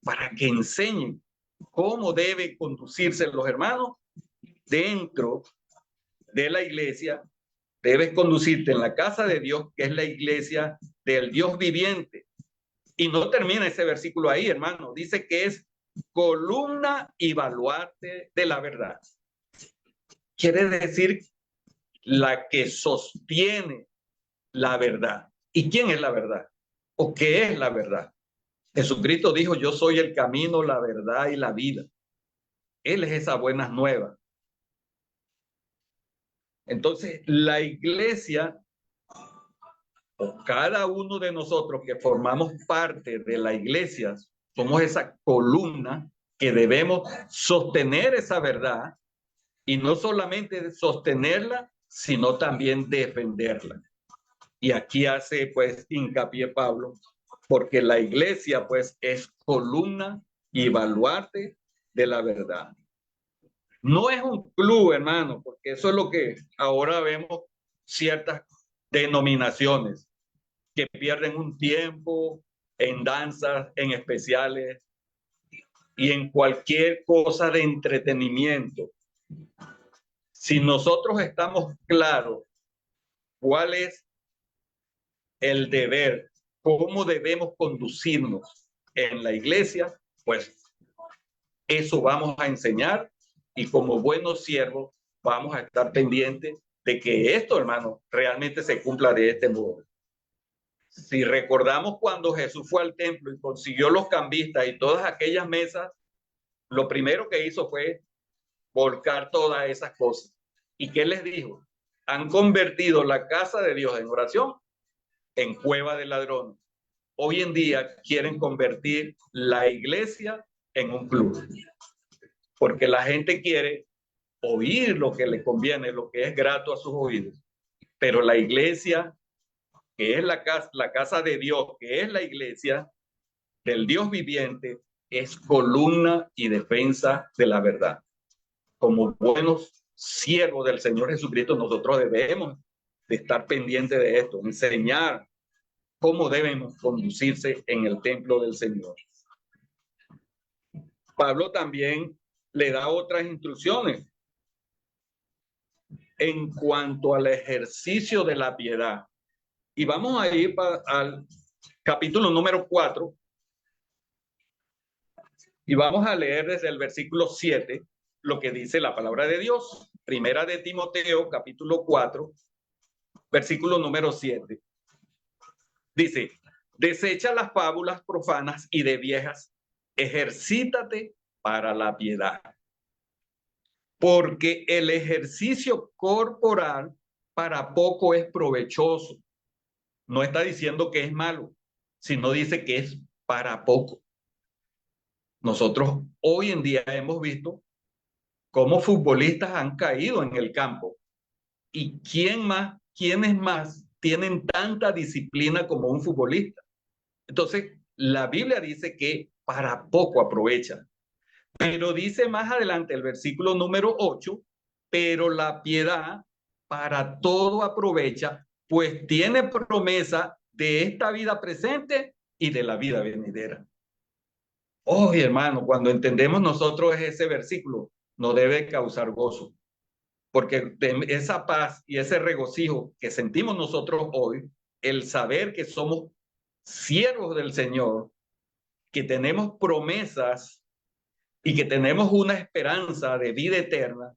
Speaker 5: para que enseñen cómo deben conducirse los hermanos dentro de la iglesia. Debes conducirte en la casa de Dios, que es la iglesia del Dios viviente. Y no termina ese versículo ahí, hermano. Dice que es columna y baluarte de la verdad. Quiere decir la que sostiene la verdad. ¿Y quién es la verdad? ¿O qué es la verdad? Jesucristo dijo, yo soy el camino, la verdad y la vida. Él es esa buena nueva. Entonces, la iglesia, o cada uno de nosotros que formamos parte de la iglesia, somos esa columna que debemos sostener esa verdad y no solamente sostenerla, sino también defenderla. Y aquí hace pues hincapié Pablo, porque la iglesia pues es columna y baluarte de la verdad. No es un club, hermano, porque eso es lo que ahora vemos ciertas denominaciones que pierden un tiempo en danzas, en especiales y en cualquier cosa de entretenimiento. Si nosotros estamos claros cuál es el deber, cómo debemos conducirnos en la iglesia, pues eso vamos a enseñar y como buenos siervos vamos a estar pendientes de que esto, hermano, realmente se cumpla de este modo. Si recordamos cuando Jesús fue al templo y consiguió los cambistas y todas aquellas mesas, lo primero que hizo fue volcar todas esas cosas. ¿Y qué les dijo? Han convertido la casa de Dios en oración en cueva de ladrones. Hoy en día quieren convertir la iglesia en un club, porque la gente quiere oír lo que le conviene, lo que es grato a sus oídos, pero la iglesia, que es la casa de Dios, que es la iglesia del Dios viviente, es columna y defensa de la verdad. Como buenos siervos del Señor Jesucristo, nosotros debemos de estar pendientes de esto, enseñar cómo debemos conducirse en el templo del Señor. Pablo también le da otras instrucciones en cuanto al ejercicio de la piedad. Y vamos a ir al capítulo número 4 y vamos a leer desde el versículo 7 lo que dice la palabra de Dios. Primera de Timoteo, capítulo 4, versículo número 7. Dice: desecha las fábulas profanas y de viejas, ejercítate para la piedad. Porque el ejercicio corporal para poco es provechoso. No está diciendo que es malo, sino dice que es para poco. Nosotros hoy en día hemos visto cómo futbolistas han caído en el campo. ¿Y quiénes más tienen tanta disciplina como un futbolista? Entonces, la Biblia dice que para poco aprovecha. Pero dice más adelante el versículo número 8, pero la piedad para todo aprovecha, pues tiene promesa de esta vida presente y de la vida venidera. Oh, hermano, cuando entendemos nosotros ese versículo, nos debe causar gozo, porque esa paz y ese regocijo que sentimos nosotros hoy, el saber que somos siervos del Señor, que tenemos promesas y que tenemos una esperanza de vida eterna,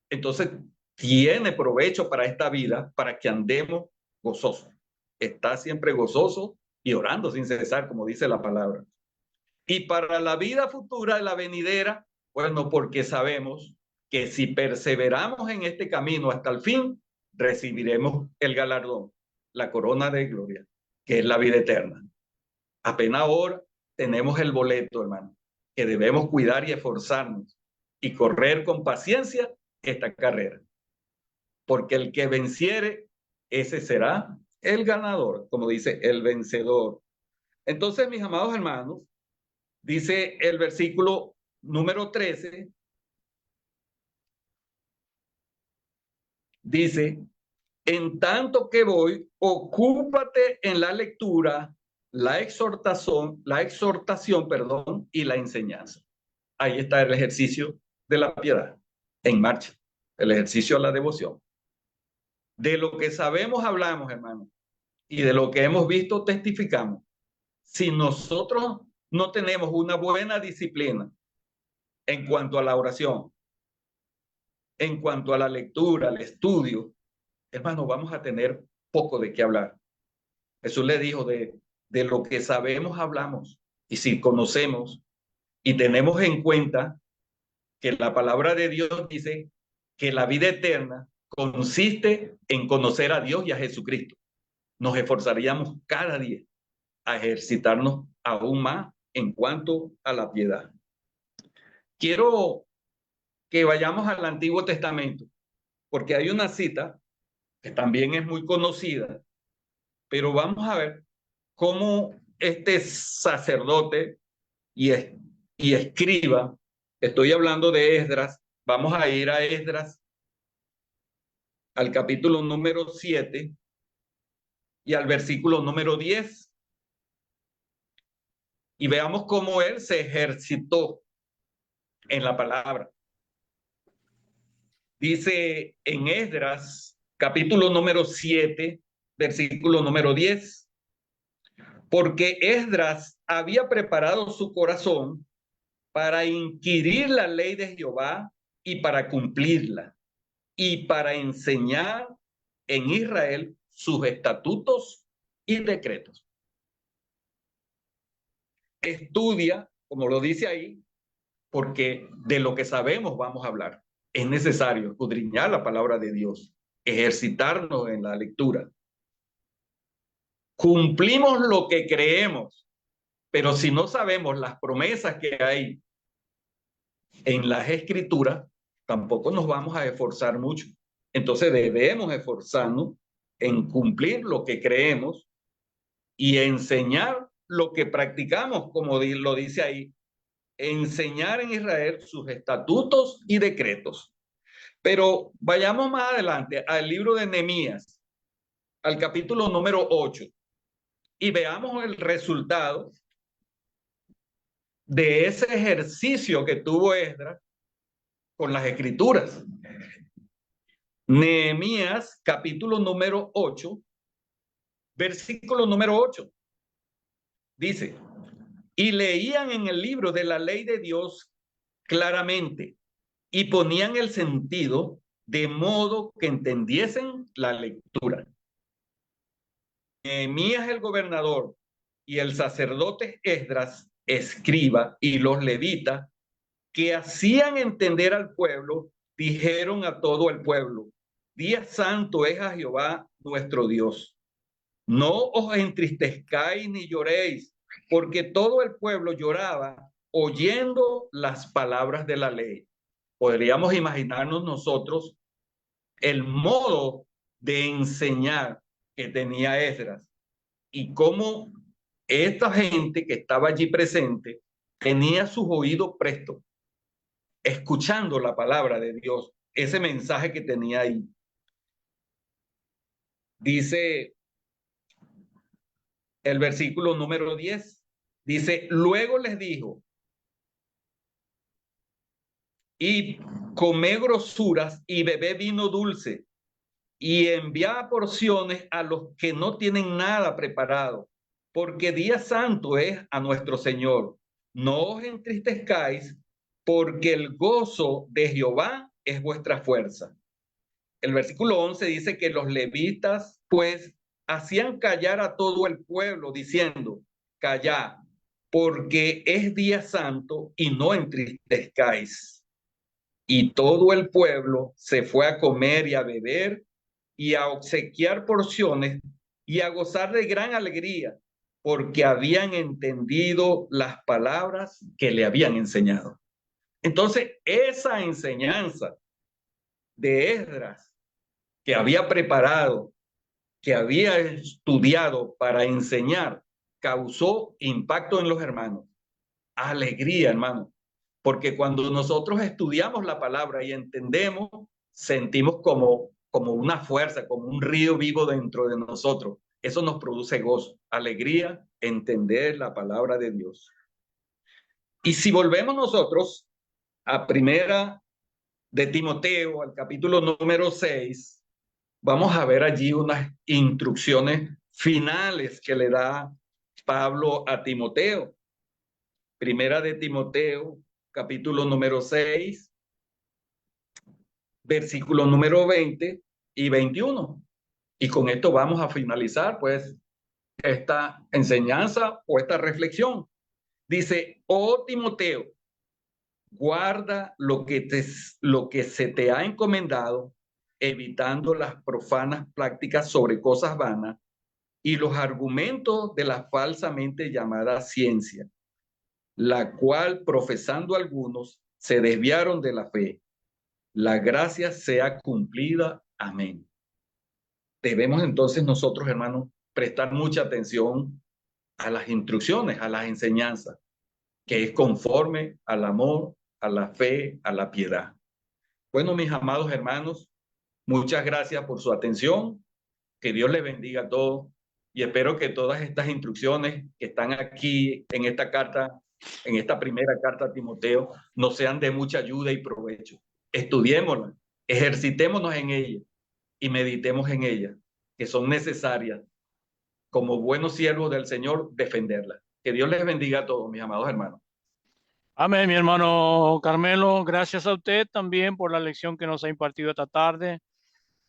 Speaker 5: entonces tiene provecho para esta vida, para que andemos gozosos. Está siempre gozoso y orando sin cesar, como dice la palabra. Y para la vida futura, la venidera, bueno, porque sabemos que si perseveramos en este camino hasta el fin, recibiremos el galardón, la corona de gloria, que es la vida eterna. Apenas ahora tenemos el boleto, hermano, que debemos cuidar y esforzarnos y correr con paciencia esta carrera. Porque el que venciere, ese será el ganador, como dice el vencedor. Entonces, mis amados hermanos, dice el versículo número 13, dice: en tanto que voy, ocúpate en la lectura, la exhortación, y la enseñanza. Ahí está el ejercicio de la piedad en marcha, el ejercicio a la devoción. De lo que sabemos hablamos, hermano, y de lo que hemos visto testificamos. Si nosotros no tenemos una buena disciplina en cuanto a la oración, en cuanto a la lectura, al estudio, hermano, vamos a tener poco de qué hablar. Jesús le dijo, de lo que sabemos hablamos. Y si conocemos y tenemos en cuenta que la palabra de Dios dice que la vida eterna consiste en conocer a Dios y a Jesucristo, nos esforzaríamos cada día a ejercitarnos aún más en cuanto a la piedad. Quiero que vayamos al Antiguo Testamento, porque hay una cita que también es muy conocida, pero vamos a ver cómo este sacerdote y escriba, estoy hablando de Esdras, vamos a ir a Esdras, al capítulo número 7 y al versículo número 10, y veamos cómo él se ejercitó en la palabra. Dice en Esdras, capítulo número 7, versículo número 10, porque Esdras había preparado su corazón para inquirir la ley de Jehová y para cumplirla, y para enseñar en Israel sus estatutos y decretos. Estudia, como lo dice ahí, porque de lo que sabemos vamos a hablar. Es necesario escudriñar la palabra de Dios, ejercitarnos en la lectura. Cumplimos lo que creemos, pero si no sabemos las promesas que hay en las Escrituras, tampoco nos vamos a esforzar mucho. Entonces debemos esforzarnos en cumplir lo que creemos y enseñar lo que practicamos, como lo dice ahí, enseñar en Israel sus estatutos y decretos. Pero vayamos más adelante al libro de Nehemías, al capítulo número 8, y veamos el resultado de ese ejercicio que tuvo Esdras con las escrituras. Nehemías, capítulo número 8, versículo número 8. Dice, y leían en el libro de la ley de Dios claramente y ponían el sentido de modo que entendiesen la lectura. Nehemías el gobernador y el sacerdote Esdras, escriba, y los levitas, que hacían entender al pueblo, dijeron a todo el pueblo, día santo es a Jehová nuestro Dios. No os entristezcáis ni lloréis, porque todo el pueblo lloraba oyendo las palabras de la ley. Podríamos imaginarnos nosotros el modo de enseñar que tenía Esdras y cómo esta gente que estaba allí presente tenía sus oídos prestos, escuchando la palabra de Dios, ese mensaje que tenía ahí. Dice el versículo número 10, dice, luego les dijo, y comé grosuras y bebé vino dulce y envía porciones a los que no tienen nada preparado, porque día santo es a nuestro Señor. No os entristezcáis, porque el gozo de Jehová es vuestra fuerza. El versículo 11 dice que los levitas pues hacían callar a todo el pueblo diciendo, callad, porque es día santo y no entristezcáis. Y todo el pueblo se fue a comer y a beber y a obsequiar porciones y a gozar de gran alegría, porque habían entendido las palabras que le habían enseñado. Entonces, esa enseñanza de Esdras que había preparado, que había estudiado para enseñar, causó impacto en los hermanos. Alegría, hermano, porque cuando nosotros estudiamos la palabra y entendemos, sentimos como una fuerza, como un río vivo dentro de nosotros. Eso nos produce gozo, alegría, entender la palabra de Dios. Y si volvemos nosotros a primera de Timoteo, al capítulo número 6, vamos a ver allí unas instrucciones finales que le da Pablo a Timoteo. Primera de Timoteo, capítulo número 6, versículo número 20 y 21. Y con esto vamos a finalizar, pues, esta enseñanza o esta reflexión. Dice, oh Timoteo, guarda lo que se te ha encomendado, evitando las profanas prácticas sobre cosas vanas y los argumentos de la falsamente llamada ciencia, la cual profesando algunos se desviaron de la fe. La gracia sea cumplida. Amén. Debemos entonces nosotros, hermanos, prestar mucha atención a las instrucciones, a las enseñanzas, que es conforme al amor, a la fe, a la piedad. Bueno, mis amados hermanos, muchas gracias por su atención. Que Dios les bendiga a todos y espero que todas estas instrucciones que están aquí en esta carta, en esta primera carta a Timoteo, nos sean de mucha ayuda y provecho. Estudiémosla, ejercitémonos en ella y meditemos en ella, que son necesarias como buenos siervos del Señor defenderla. Que Dios les bendiga a todos, mis amados hermanos.
Speaker 1: Amén, mi hermano Carmelo. Gracias a usted también por la lección que nos ha impartido esta tarde,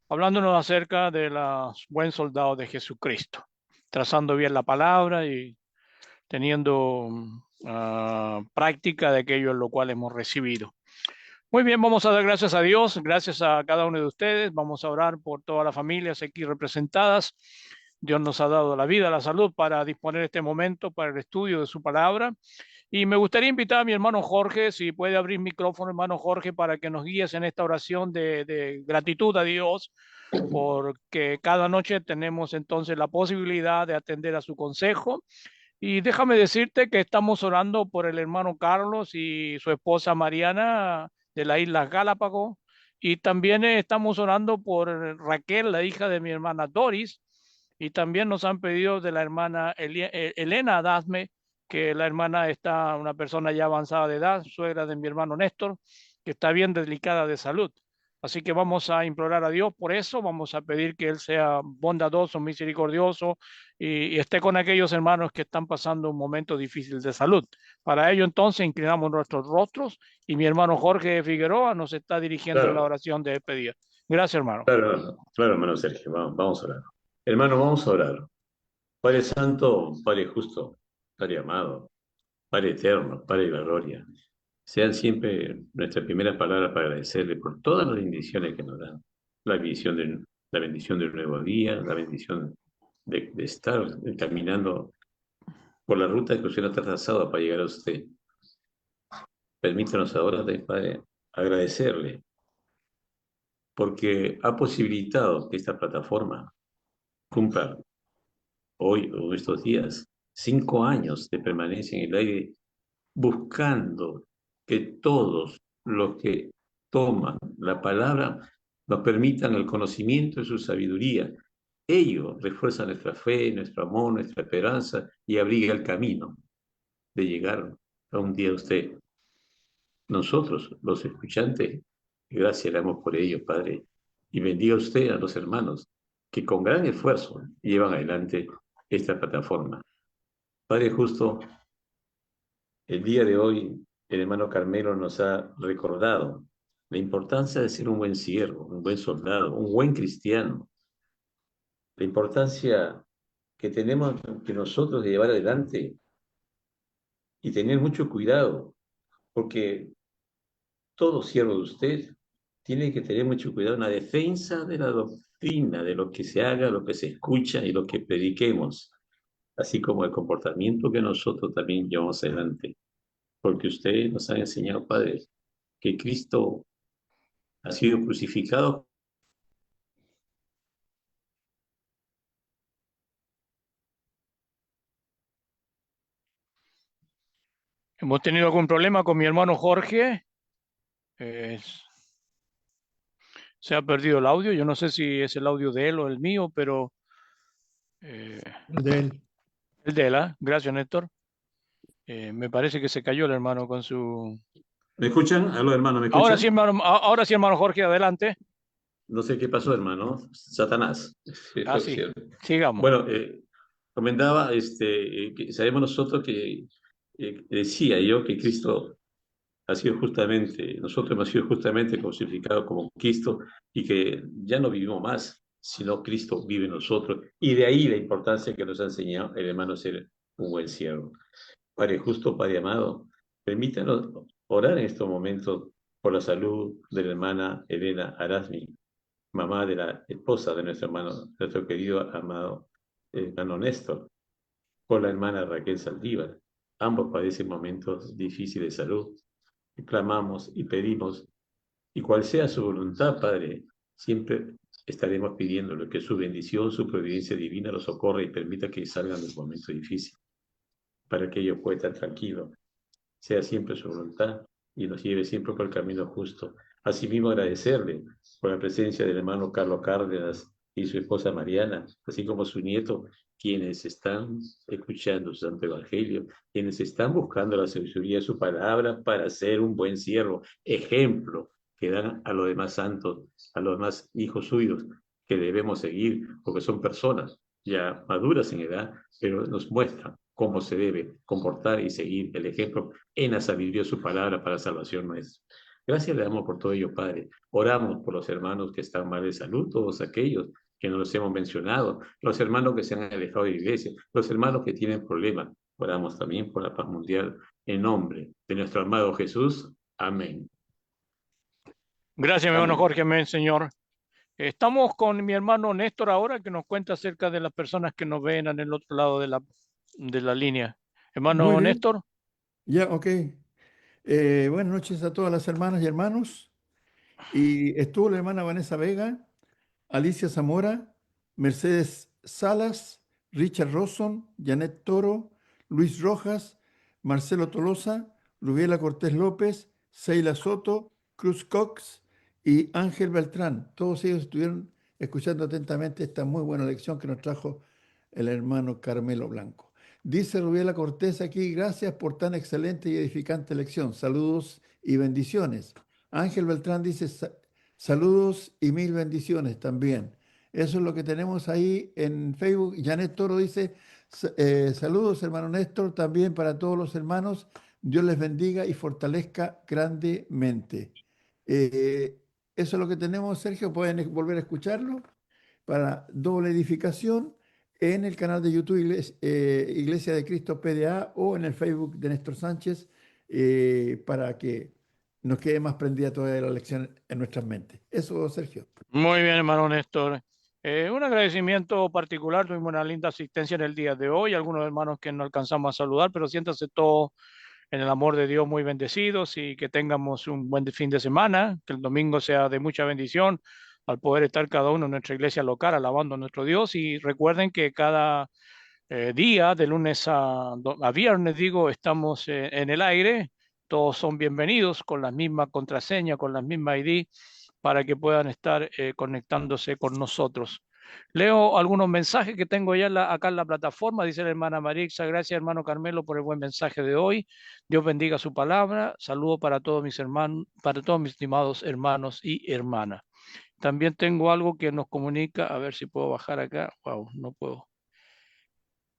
Speaker 1: hablándonos acerca de los buen soldados de Jesucristo, trazando bien la palabra y teniendo práctica de aquello en lo cual hemos recibido. Muy bien, vamos a dar gracias a Dios, gracias a cada uno de ustedes. Vamos a orar por todas las familias aquí representadas. Dios nos ha dado la vida, la salud para disponer este momento para el estudio de su palabra. Y me gustaría invitar a mi hermano Jorge, si puede abrir micrófono, hermano Jorge, para que nos guíes en esta oración de gratitud a Dios, porque cada noche tenemos entonces la posibilidad de atender a su consejo. Y déjame decirte que estamos orando por el hermano Carlos y su esposa Mariana de las Islas Galápagos. Y también estamos orando por Raquel, la hija de mi hermana Doris. Y también nos han pedido de la hermana Elena Adasme, que la hermana está una persona ya avanzada de edad, suegra de mi hermano Néstor, que está bien delicada de salud. Así que vamos a implorar a Dios por eso, vamos a pedir que Él sea bondadoso, misericordioso y esté con aquellos hermanos que están pasando un momento difícil de salud. Para ello entonces inclinamos nuestros rostros y mi hermano Jorge Figueroa nos está dirigiendo la
Speaker 6: Claro,
Speaker 1: oración de despedida. Gracias, hermano.
Speaker 6: claro, hermano Sergio, vamos a orar. Hermano, vamos a orar. Padre Santo, Padre Justo, Padre Amado, Padre Eterno, Padre de la Gloria, sean siempre nuestras primeras palabras para agradecerle por todas las bendiciones que nos dan. La bendición de un nuevo día, la bendición de estar caminando por la ruta que usted nos ha trazado para llegar a usted. Permítanos ahora, Padre, agradecerle porque ha posibilitado que esta plataforma cumpla hoy o estos días 5 años de permanencia en el aire, buscando que todos los que toman la palabra nos permitan el conocimiento de su sabiduría. Ello refuerza nuestra fe, nuestro amor, nuestra esperanza y abriga el camino de llegar a un día a usted. Nosotros, los escuchantes, gracias le damos por ello, Padre, y bendiga usted a los hermanos que con gran esfuerzo llevan adelante esta plataforma. Padre justo, el día de hoy el hermano Carmelo nos ha recordado la importancia de ser un buen siervo, un buen soldado, un buen cristiano, la importancia que tenemos que nosotros de llevar adelante y tener mucho cuidado, porque todo siervo de usted tiene que tener mucho cuidado en la defensa de la doctrina, de lo que se haga, lo que se escucha y lo que prediquemos, así como el comportamiento que nosotros también llevamos adelante. Porque usted nos ha enseñado, Padre, que Cristo ha sido crucificado.
Speaker 1: Hemos tenido algún problema con mi hermano Jorge. Se ha perdido el audio. Yo no sé si es el audio de él o el mío, pero
Speaker 3: De él.
Speaker 1: el de él, ¿eh? Gracias, Néstor. Me parece que se cayó el hermano con su...
Speaker 6: ¿Me escuchan? Aló, hermano, ¿me escuchan?
Speaker 1: Ahora sí, hermano Jorge, adelante.
Speaker 6: No sé qué pasó, hermano. Satanás.
Speaker 1: Sí, sigamos.
Speaker 6: Bueno, comentaba, que sabemos nosotros que decía yo que Cristo ha sido justamente, nosotros hemos sido justamente crucificados como Cristo y que ya no vivimos más, sino Cristo vive en nosotros. Y de ahí la importancia que nos ha enseñado el hermano ser un buen siervo. Padre justo, Padre amado, permítanos orar en estos momentos por la salud de la hermana Elena Arasmi, mamá de la esposa de nuestro hermano, nuestro querido amado hermano Néstor, por la hermana Raquel Saldívar. Ambos padecen momentos difíciles de salud. Y clamamos y pedimos, y cual sea su voluntad, Padre, siempre estaremos pidiéndole que su bendición, su providencia divina los socorra y permita que salgan de los momentos difíciles, para que ellos puedan estar tranquilos. Sea siempre su voluntad y nos lleve siempre por el camino justo. Asimismo, agradecerle por la presencia del hermano Carlos Cárdenas y su esposa Mariana, así como su nieto, quienes están escuchando su Santo Evangelio, quienes están buscando la sabiduría de su palabra para ser un buen siervo, ejemplo que dan a los demás santos, a los demás hijos suyos, que debemos seguir, porque son personas ya maduras en edad, pero nos muestran cómo se debe comportar y seguir el ejemplo en la sabiduría de su palabra para la salvación nuestra. Gracias le damos por todo ello, Padre. Oramos por los hermanos que están mal de salud, todos aquellos que no los hemos mencionado, los hermanos que se han alejado de la iglesia, los hermanos que tienen problemas. Oramos también por la paz mundial en nombre de nuestro amado Jesús. Amén.
Speaker 1: Gracias, mi hermano Jorge, amén, Señor. Estamos con mi hermano Néstor ahora, que nos cuenta acerca de las personas que nos ven en el otro lado de la línea. Hermano Néstor.
Speaker 3: Ya, ok. Buenas noches a todas las hermanas y hermanos. Y estuvo la hermana Vanessa Vega, Alicia Zamora, Mercedes Salas, Richard Rosson, Janet Toro, Luis Rojas, Marcelo Tolosa, Rubiela Cortés López, Seila Soto, Cruz Cox y Ángel Beltrán. Todos ellos estuvieron escuchando atentamente esta muy buena lección que nos trajo el hermano Carmelo Blanco. Dice Rubiela Cortés aquí, gracias por tan excelente y edificante lección. Saludos y bendiciones. Ángel Beltrán dice saludos y mil bendiciones también. Eso es lo que tenemos ahí en Facebook. Janet Toro dice saludos, hermano Néstor, también para todos los hermanos. Dios les bendiga y fortalezca grandemente. Eso es lo que tenemos, Sergio. Pueden volver a escucharlo para doble edificación en el canal de YouTube Iglesia de Cristo PDA o en el Facebook de Néstor Sánchez para que nos quede más prendida toda la lección en nuestras mentes. Eso, Sergio.
Speaker 1: Muy bien, hermano Néstor. Un agradecimiento particular, tuvimos una linda asistencia en el día de hoy, algunos hermanos que no alcanzamos a saludar, pero siéntanse todos en el amor de Dios muy bendecidos y que tengamos un buen fin de semana, que el domingo sea de mucha bendición al poder estar cada uno en nuestra iglesia local alabando a nuestro Dios y recuerden que cada día, de lunes a viernes, digo, estamos en el aire, todos son bienvenidos con la misma contraseña, con la misma ID para que puedan estar conectándose con nosotros. Leo algunos mensajes que tengo ya acá en la plataforma. Dice la hermana Marixa, gracias hermano Carmelo por el buen mensaje de hoy. Dios bendiga su palabra. Saludo para todos mis hermanos, para todos mis estimados hermanos y hermanas. También tengo algo que nos comunica, a ver si puedo bajar acá. Wow, no puedo.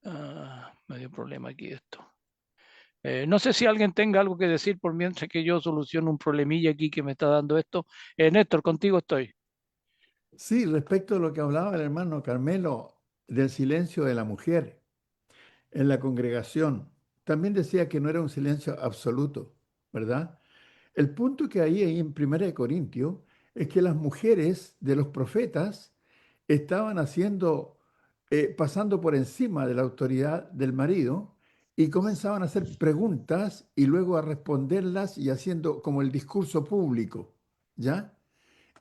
Speaker 1: Me dio problema aquí esto. No sé si alguien tenga algo que decir por mientras que yo soluciono un problemilla aquí que me está dando esto. Néstor, contigo estoy.
Speaker 3: Sí, respecto a lo que hablaba el hermano Carmelo del silencio de la mujer en la congregación, también decía que no era un silencio absoluto, ¿verdad? El punto que hay ahí en 1 Corintios es que las mujeres de los profetas estaban pasando por encima de la autoridad del marido y comenzaban a hacer preguntas y luego a responderlas y haciendo como el discurso público, ¿ya?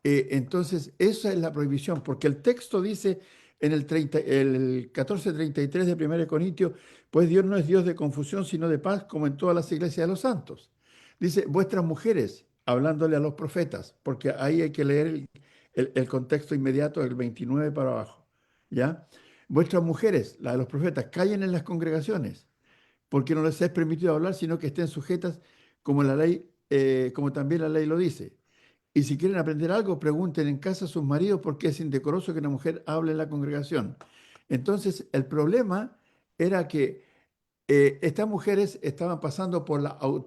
Speaker 3: Entonces, esa es la prohibición, porque el texto dice en el 14:33 de 1 Corintios, pues Dios no es Dios de confusión, sino de paz, como en todas las iglesias de los santos. Dice, vuestras mujeres, hablándole a los profetas, porque ahí hay que leer el contexto inmediato del 29 para abajo, ¿ya? Vuestras mujeres, la de los profetas, callen en las congregaciones, porque no les es permitido hablar, sino que estén sujetas como la ley, como también la ley lo dice. Y si quieren aprender algo, pregunten en casa a sus maridos porque es indecoroso que una mujer hable en la congregación. Entonces, el problema era que estas mujeres estaban pasando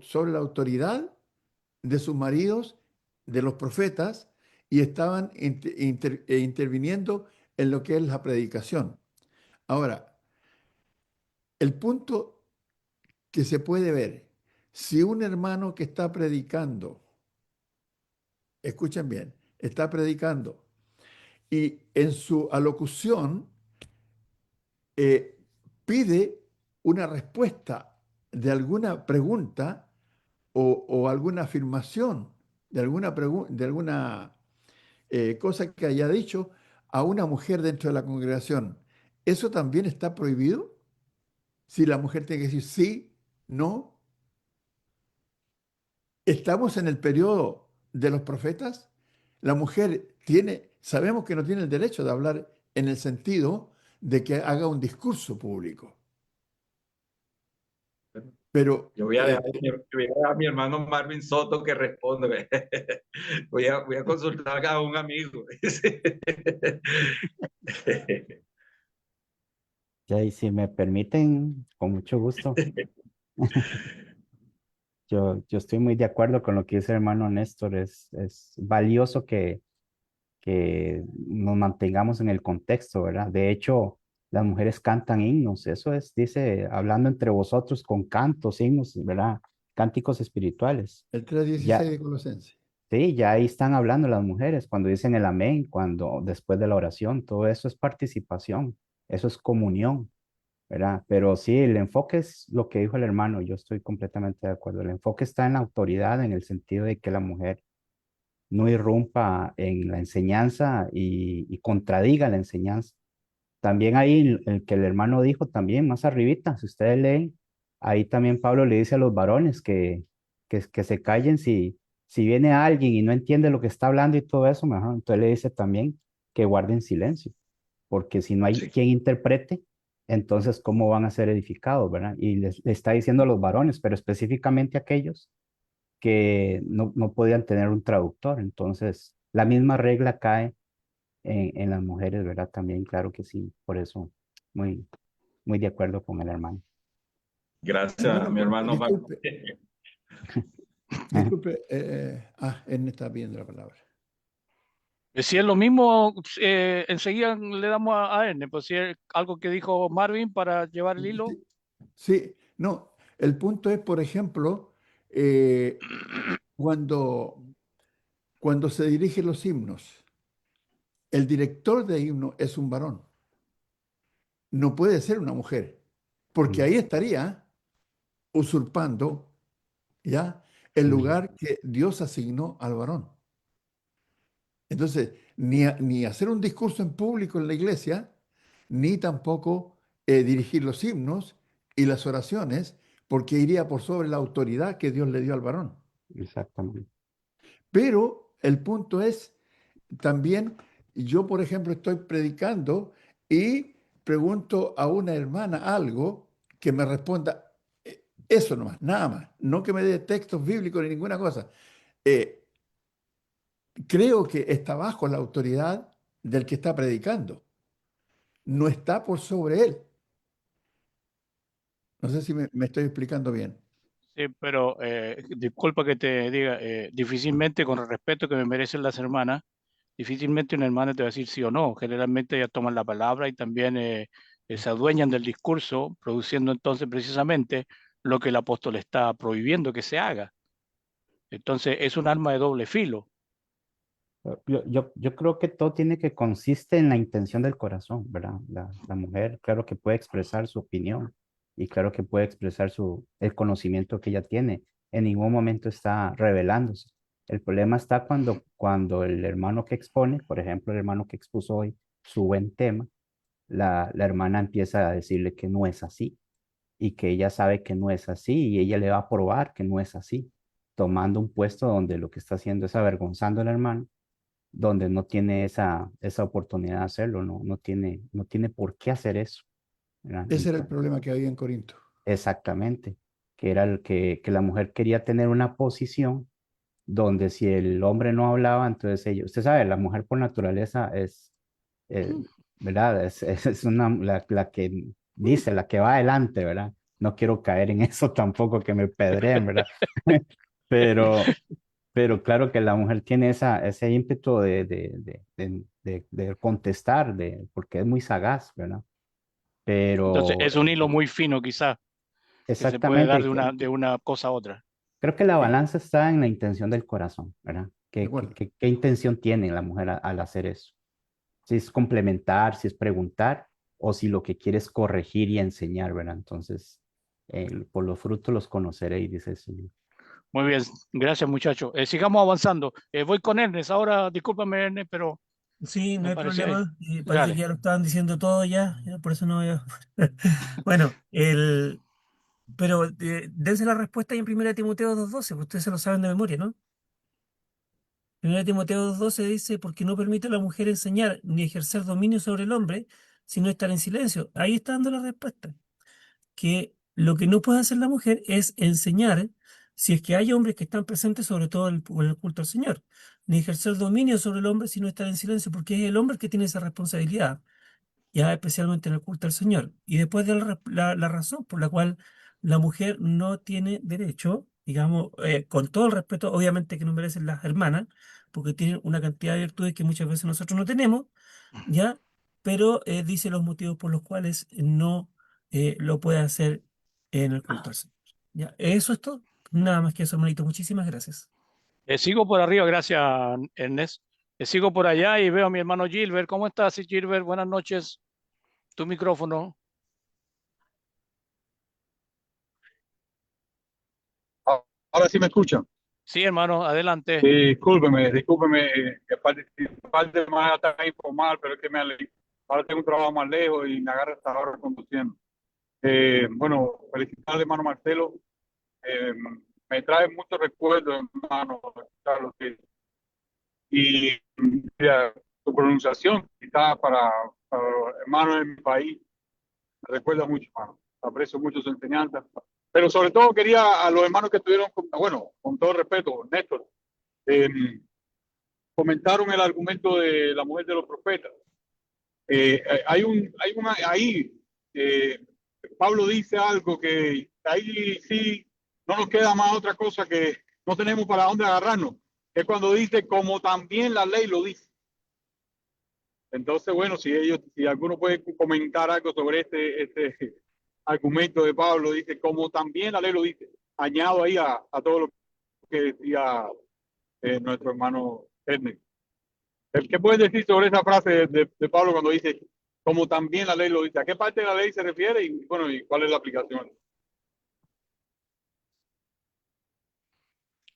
Speaker 3: sobre la autoridad de sus maridos, de los profetas, y estaban interviniendo en lo que es la predicación. Ahora, el punto que se puede ver, si un hermano que está predicando, escuchen bien, está predicando, y en su alocución eh, pide una respuesta de alguna pregunta o alguna afirmación de alguna cosa que haya dicho a una mujer dentro de la congregación. ¿Eso también está prohibido? Si la mujer tiene que decir sí, no. ¿Estamos en el periodo de los profetas? La mujer sabemos que no tiene el derecho de hablar en el sentido de que haga un discurso público. Pero
Speaker 5: Yo voy a dejar a mi hermano Marvin Soto que responda. Voy a consultar a un amigo.
Speaker 7: Ya, y si me permiten, con mucho gusto. Yo estoy muy de acuerdo con lo que dice el hermano Néstor. Es valioso que nos mantengamos en el contexto, ¿verdad? De hecho, las mujeres cantan himnos. Eso dice, hablando entre vosotros con cantos, himnos, ¿verdad? Cánticos espirituales.
Speaker 3: el 3:16
Speaker 7: Ya,
Speaker 3: de Colosenses.
Speaker 7: sí, ya ahí están hablando las mujeres cuando dicen el amén, cuando después de la oración, todo eso es participación, eso es comunión. ¿Verdad? Pero sí, el enfoque es lo que dijo el hermano, yo estoy completamente de acuerdo. El enfoque está en la autoridad, en el sentido de que la mujer no irrumpa en la enseñanza y contradiga la enseñanza. También ahí el que el hermano dijo también más arribita, si ustedes leen, ahí también Pablo le dice a los varones que se callen si viene alguien y no entiende lo que está hablando y todo eso, mejor, entonces le dice también que guarden silencio, porque si no hay
Speaker 5: Sí.
Speaker 7: quien interprete, entonces ¿cómo van a ser edificados, verdad? Y le está diciendo a los varones, pero específicamente a aquellos que no podían tener un traductor. Entonces, la misma regla cae en las mujeres, ¿verdad? También, claro que sí. Por eso, muy, muy de acuerdo con el hermano.
Speaker 5: Gracias, mi hermano Marco.
Speaker 3: Disculpe, disculpe, Ernest está pidiendo la palabra.
Speaker 1: Si es lo mismo, enseguida le damos a Ernest, pues si es algo que dijo Marvin para llevar el hilo.
Speaker 3: Sí, no, el punto es, por ejemplo, cuando se dirigen los himnos, el director de himno es un varón, no puede ser una mujer, porque ahí estaría usurpando ya el lugar que Dios asignó al varón. Entonces, ni hacer un discurso en público en la iglesia, ni tampoco dirigir los himnos y las oraciones, porque iría por sobre la autoridad que Dios le dio al varón.
Speaker 7: Exactamente.
Speaker 3: Pero el punto es, también yo, por ejemplo, estoy predicando y pregunto a una hermana algo que me responda eso nomás, nada más, no que me dé textos bíblicos ni ninguna cosa. Creo que está bajo la autoridad del que está predicando, no está por sobre él. No sé si me estoy explicando bien.
Speaker 1: Sí, pero disculpa que te diga, difícilmente, con el respeto que me merecen las hermanas, difícilmente una hermana te va a decir sí o no. Generalmente ellas toman la palabra y también se adueñan del discurso, produciendo entonces precisamente lo que el apóstol está prohibiendo que se haga. Entonces es un arma de doble filo.
Speaker 7: Yo creo que todo tiene que consiste en la intención del corazón, ¿verdad? La mujer, claro que puede expresar su opinión y claro que puede expresar el conocimiento que ella tiene. En ningún momento está revelándose. El problema está cuando el hermano que expone, por ejemplo, el hermano que expuso hoy su buen tema, la hermana empieza a decirle que no es así y que ella sabe que no es así y ella le va a probar que no es así, tomando un puesto donde lo que está haciendo es avergonzando al hermano, donde no tiene esa oportunidad de hacerlo, no tiene por qué hacer eso, ¿verdad?
Speaker 3: Ese era el problema que había en Corinto.
Speaker 7: Exactamente, que era el que la mujer quería tener una posición donde si el hombre no hablaba, entonces ella, usted sabe, la mujer por naturaleza es, eh, ¿verdad? Es la que dice, la que va adelante, ¿verdad? No quiero caer en eso tampoco que me pedreen, ¿verdad? Pero, pero claro que la mujer tiene ese ímpetu de contestar, porque es muy sagaz, ¿verdad?
Speaker 1: Entonces
Speaker 7: Pero
Speaker 1: es un hilo muy fino quizás que se puede dar
Speaker 7: exactamente,
Speaker 1: de una cosa a otra.
Speaker 7: creo que la balanza está en la intención del corazón, ¿verdad?
Speaker 3: De
Speaker 7: ¿Qué, qué,
Speaker 3: acuerdo.
Speaker 7: qué- qué intención tiene la mujer al hacer eso? Si es complementar, si es preguntar, o si lo que quiere es corregir y enseñar, ¿verdad? Entonces, por los frutos los conoceréis, dice el Señor.
Speaker 1: Muy bien, gracias muchachos. Sigamos avanzando. Voy con Ernest. Ahora, discúlpame Ernest, pero
Speaker 8: Sí, no
Speaker 1: me
Speaker 8: hay
Speaker 1: parece,
Speaker 8: problema. Parece que
Speaker 1: dale.
Speaker 8: ya lo estaban diciendo todo ya, por eso no voy a... Bueno, pero dense la respuesta ahí en 1 Timoteo 2:12, porque ustedes se lo saben de memoria, ¿no? 1 Timoteo 2:12 dice, porque no permite a la mujer enseñar ni ejercer dominio sobre el hombre, sino estar en silencio. Ahí está dando la respuesta. Que lo que no puede hacer la mujer es enseñar, si es que hay hombres que están presentes, sobre todo en el culto al Señor, ni ejercer dominio sobre el hombre, sino estar en silencio, porque es el hombre el que tiene esa responsabilidad, ya especialmente en el culto al Señor. Y después de la razón por la cual la mujer no tiene derecho, digamos, con todo el respeto, obviamente que no merecen las hermanas, porque tienen una cantidad de virtudes que muchas veces nosotros no tenemos, ¿ya? Pero dice los motivos por los cuales no lo puede hacer en el culto al Señor. ¿Ya? Eso es todo. Nada más que eso, hermanito. Muchísimas gracias.
Speaker 1: Sigo por arriba, gracias Ernest. Sigo por allá y veo a mi hermano Gilbert. ¿Cómo estás, Gilbert? Buenas noches. Tu micrófono.
Speaker 9: Ahora sí me escuchan.
Speaker 1: Sí, hermano, adelante.
Speaker 9: Discúlpeme, que participar de manera tan informal, pero es que ahora tengo un trabajo más lejos y me agarra hasta ahora conduciendo. Bueno, felicitar al hermano Marcelo. Me trae muchos recuerdos, hermano Carlos. Y mira, su pronunciación, quizás para los hermanos de mi país, me recuerda mucho, hermano. Aprecio mucho su enseñanza. Pero sobre todo quería a los hermanos que estuvieron, bueno, con todo respeto, Néstor, comentaron el argumento de la mujer de los profetas. Ahí Pablo dice algo que ahí sí no nos queda más otra cosa que no tenemos para dónde agarrarnos. Es cuando dice como también la ley lo dice. Entonces, bueno, si alguno puede comentar algo sobre este argumento de Pablo, dice como también la ley lo dice. Añado ahí a todo lo que decía nuestro hermano Ernest. ¿Qué puedes decir sobre esa frase de Pablo cuando dice como también la ley lo dice? ¿A qué parte de la ley se refiere y bueno, y cuál es la aplicación?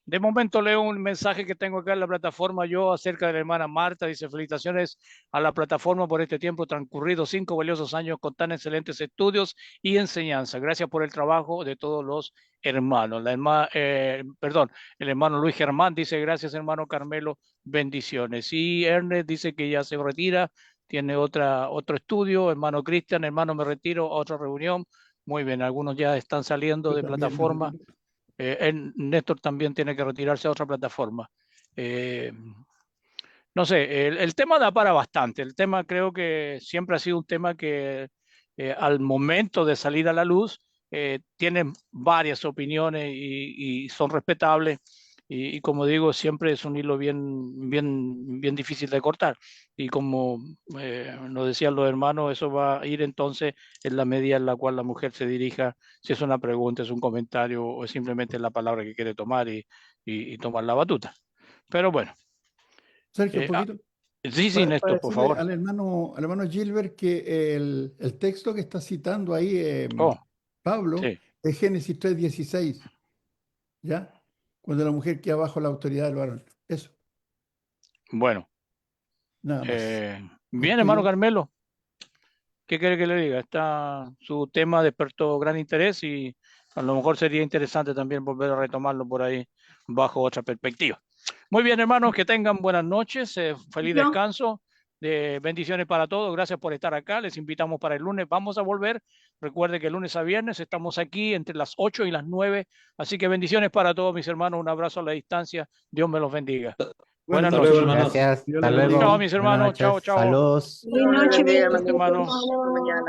Speaker 1: De momento leo un mensaje que tengo acá en la plataforma yo acerca de la hermana Marta. Dice, felicitaciones a la plataforma por este tiempo transcurrido, 5 valiosos años con tan excelentes estudios y enseñanza. Gracias por el trabajo de todos los hermanos. El hermano Luis Germán dice, gracias hermano Carmelo, bendiciones. Y Ernest dice que ya se retira, tiene otro estudio. Hermano Cristian, hermano, me retiro, otra reunión. Muy bien, algunos ya están saliendo
Speaker 3: Yo
Speaker 1: de
Speaker 3: también me
Speaker 1: plataforma.
Speaker 3: retiro.
Speaker 1: Néstor también tiene que retirarse a otra plataforma. No sé, el tema da para bastante. El tema creo que siempre ha sido un tema que al momento de salir a la luz tienen varias opiniones y son respetables. Y como digo, siempre es un hilo bien difícil de cortar. Y como nos decían los hermanos, eso va a ir entonces en la medida en la cual la mujer se dirija, si es una pregunta, es un comentario o es simplemente la palabra que quiere tomar y tomar la batuta. Pero bueno.
Speaker 3: Sergio, un poquito.
Speaker 1: Sí,
Speaker 3: Para
Speaker 1: Néstor, por
Speaker 3: decirle
Speaker 1: favor.
Speaker 3: al hermano Gilbert que el texto que está citando ahí Pablo
Speaker 1: Sí.
Speaker 3: es Génesis 3:16, ¿ya? Cuando la mujer queda bajo la autoridad del varón. Eso,
Speaker 1: Bueno.
Speaker 3: nada más.
Speaker 1: Bien,
Speaker 3: Esto
Speaker 1: hermano
Speaker 3: yo-
Speaker 1: Carmelo. ¿Qué quiere que le diga? Su tema despertó gran interés y a lo mejor sería interesante también volver a retomarlo por ahí bajo otra perspectiva. Muy bien, hermanos, que tengan buenas noches, feliz
Speaker 2: Yo,
Speaker 1: descanso, bendiciones para todos, gracias por estar acá, les invitamos para el lunes, vamos a volver, recuerde que lunes a viernes estamos aquí entre las 8 y las 9, así que bendiciones para todos mis hermanos, un abrazo a la distancia, Dios me los bendiga.
Speaker 3: Buenas
Speaker 1: Buenas
Speaker 6: Hasta luego,
Speaker 1: noches.
Speaker 6: hermanos.
Speaker 7: Gracias.
Speaker 3: Dios
Speaker 7: Hasta
Speaker 3: les bendiga.
Speaker 1: Chao,
Speaker 7: luego.
Speaker 1: mis
Speaker 7: Buenas
Speaker 1: hermanos, chao,
Speaker 7: noches.
Speaker 1: chao.
Speaker 7: Saludos.
Speaker 2: buenas noches,
Speaker 1: Hermanos.
Speaker 2: bendiciones.